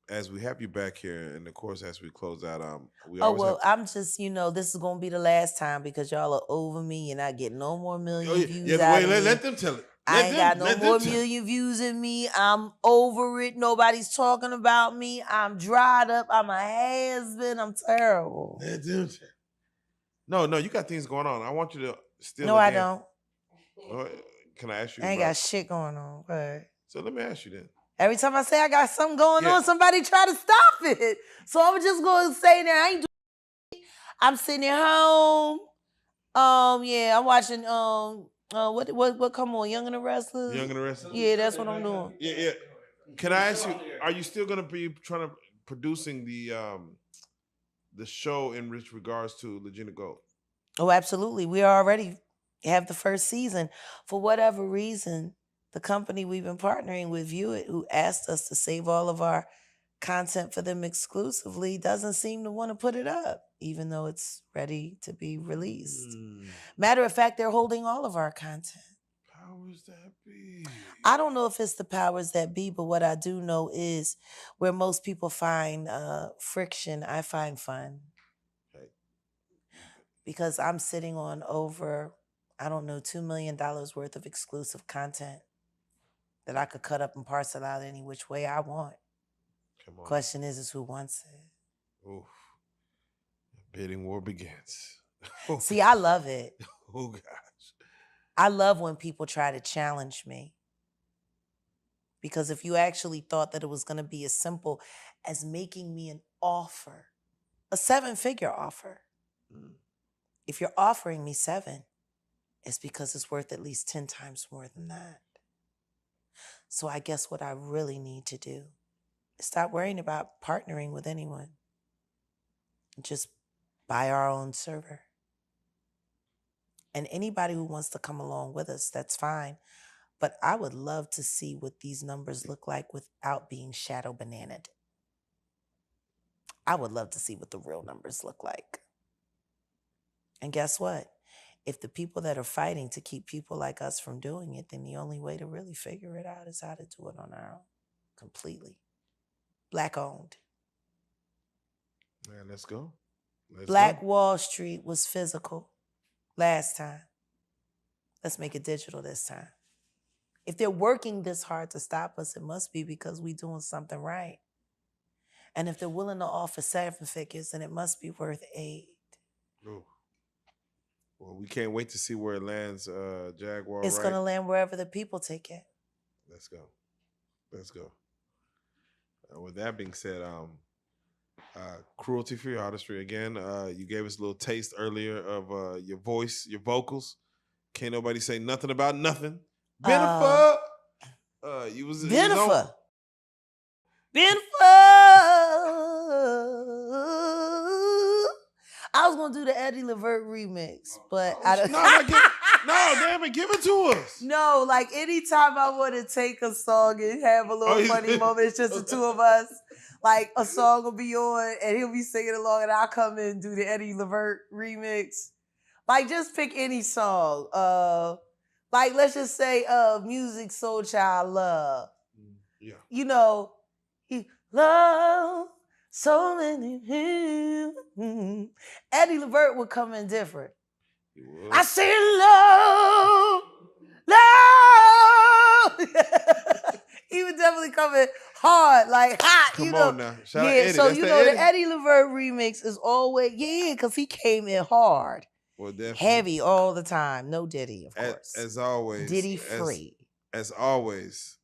Speaker 2: as we have you back here, and of course, as we close out,
Speaker 1: I'm just, this is gonna be the last time because y'all are over me. You're not getting no more million views out of me.
Speaker 2: Let them tell it.
Speaker 1: I ain't got no more million views in me. I'm over it. Nobody's talking about me. I'm dried up. I'm a has-been. I'm terrible.
Speaker 2: Let them tell. No, you got things going on. I want you to still.
Speaker 1: No, I don't.
Speaker 2: Can I ask you?
Speaker 1: I ain't got shit going on. But
Speaker 2: so let me ask you then.
Speaker 1: Every time I say I got something going on, somebody try to stop it. So I'm just going to say that I ain't doing it. I'm sitting at home. I'm watching, what come on, Young and the Restless?
Speaker 2: Young and the Restless?
Speaker 1: Yeah, that's what I'm doing.
Speaker 2: Yeah. Can I ask you, are you still going to be producing the show in regards to Legenda Gold?
Speaker 1: Oh, absolutely. We already have the first season. For whatever reason, the company we've been partnering with, View It, who asked us to save all of our content for them exclusively, doesn't seem to want to put it up, even though it's ready to be released. Matter of fact, they're holding all of our content.
Speaker 2: Powers that be.
Speaker 1: I don't know if it's the powers that be, but what I do know is where most people find friction, I find fun.
Speaker 2: Okay.
Speaker 1: Because I'm sitting on over, $2 million worth of exclusive content that I could cut up and parcel out any which way I want.
Speaker 2: Come on.
Speaker 1: Question is who wants it?
Speaker 2: Oof. Bidding war begins.
Speaker 1: See, I love it.
Speaker 2: Oh, gosh.
Speaker 1: I love when people try to challenge me. Because if you actually thought that it was going to be as simple as making me an offer, a 7-figure offer, if you're offering me 7, it's because it's worth at least 10 times more than that. So I guess what I really need to do is stop worrying about partnering with anyone. Just buy our own server. And anybody who wants to come along with us, that's fine. But I would love to see what these numbers look like without being shadow bananaed. I would love to see what the real numbers look like. And guess what? If the people that are fighting to keep people like us from doing it, then the only way to really figure it out is how to do it on our own. Completely. Black owned.
Speaker 2: Man, let's go.
Speaker 1: Black Wall Street was physical last time. Let's make it digital this time. If they're working this hard to stop us, it must be because we're doing something right. And if they're willing to offer 7 figures, then it must be worth 8.
Speaker 2: Ooh. Well, we can't wait to see where it lands. Jaguar
Speaker 1: It's
Speaker 2: Wright.
Speaker 1: gonna land wherever the people take it.
Speaker 2: Let's go. Let's go. With that being said, cruelty for your artistry again. You gave us a little taste earlier of your voice, your vocals. Can't nobody say nothing about nothing. Bennifer. You was
Speaker 1: Bennifer.
Speaker 2: on.
Speaker 1: I was gonna do the Eddie Levert remix, but I don't.
Speaker 2: No, damn it, give it to us.
Speaker 1: No, like anytime I want to take a song and have a little funny moment, it's just the two of us. Like a song will be on and he'll be singing along and I'll come in and do the Eddie Levert remix. Like just pick any song. Like let's just say Music Soul Child Love.
Speaker 2: Yeah.
Speaker 1: You know, he love so many people. Eddie Levert would come in different. I say love. He would definitely come in hard, like hot.
Speaker 2: Come
Speaker 1: you know.
Speaker 2: on now. Shout out
Speaker 1: Yeah,
Speaker 2: Eddie.
Speaker 1: so
Speaker 2: That's
Speaker 1: you
Speaker 2: the
Speaker 1: know
Speaker 2: Eddie.
Speaker 1: the Eddie Levert remix is always because he came in hard,
Speaker 2: Well, definitely.
Speaker 1: heavy all the time. No Diddy, of course.
Speaker 2: As always.
Speaker 1: Diddy free.
Speaker 2: As always,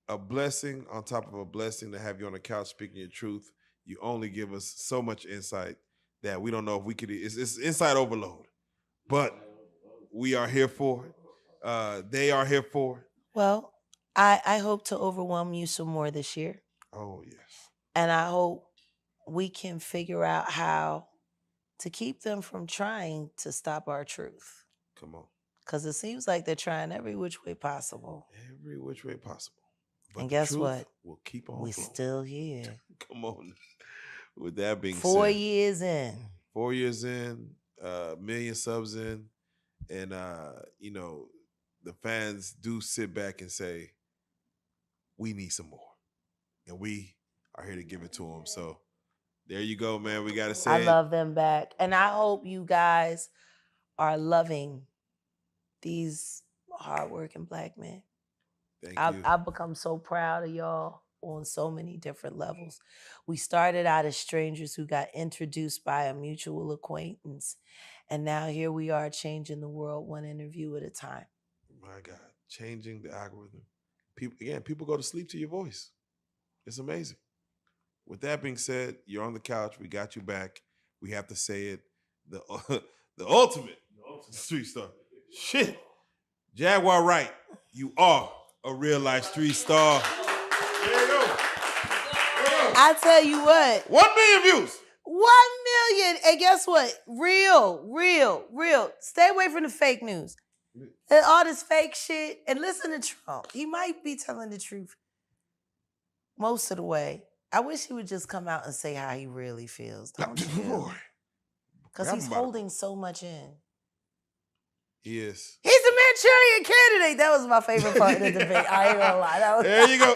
Speaker 2: a blessing on top of a blessing to have you on the couch speaking your truth. You only give us so much insight that we don't know if we could. It's insight overload, but we are here for it. They are here for it.
Speaker 1: Well, I hope to overwhelm you some more this year.
Speaker 2: Oh yes.
Speaker 1: And I hope we can figure out how to keep them from trying to stop our truth.
Speaker 2: Come on.
Speaker 1: Because it seems like they're trying every which way possible.
Speaker 2: Every which way possible. But
Speaker 1: and
Speaker 2: the
Speaker 1: guess
Speaker 2: truth
Speaker 1: what?
Speaker 2: We'll keep on
Speaker 1: We're
Speaker 2: flowing.
Speaker 1: still here.
Speaker 2: Come on. With that being
Speaker 1: 4
Speaker 2: said.
Speaker 1: years in.
Speaker 2: 4 years in, 1 million subs in, and you know, the fans do sit back and say, we need some more. And we are here to give it to them. So there you go, man. We gotta say
Speaker 1: I love them back. And I hope you guys are loving these hardworking Black men.
Speaker 2: Thank you.
Speaker 1: I've become so proud of y'all on so many different levels. We started out as strangers who got introduced by a mutual acquaintance. And now here we are changing the world one interview at a time.
Speaker 2: My God, changing the algorithm. People go to sleep to your voice. It's amazing. With that being said, you're on the couch. We got you back. We have to say it. The ultimate street star. Shit. Jaguar Wright, you are a real life street star. There you go.
Speaker 1: I tell you what.
Speaker 2: 1 million views.
Speaker 1: 1 million. And guess what? Real. Stay away from the fake news. And all this fake shit. And listen to Trump. He might be telling the truth most of the way. I wish he would just come out and say how he really feels. Don't you? Because he's holding so much in.
Speaker 2: He is.
Speaker 1: He's the Manchurian candidate. That was my favorite part of the debate. I ain't gonna lie.
Speaker 2: There you go.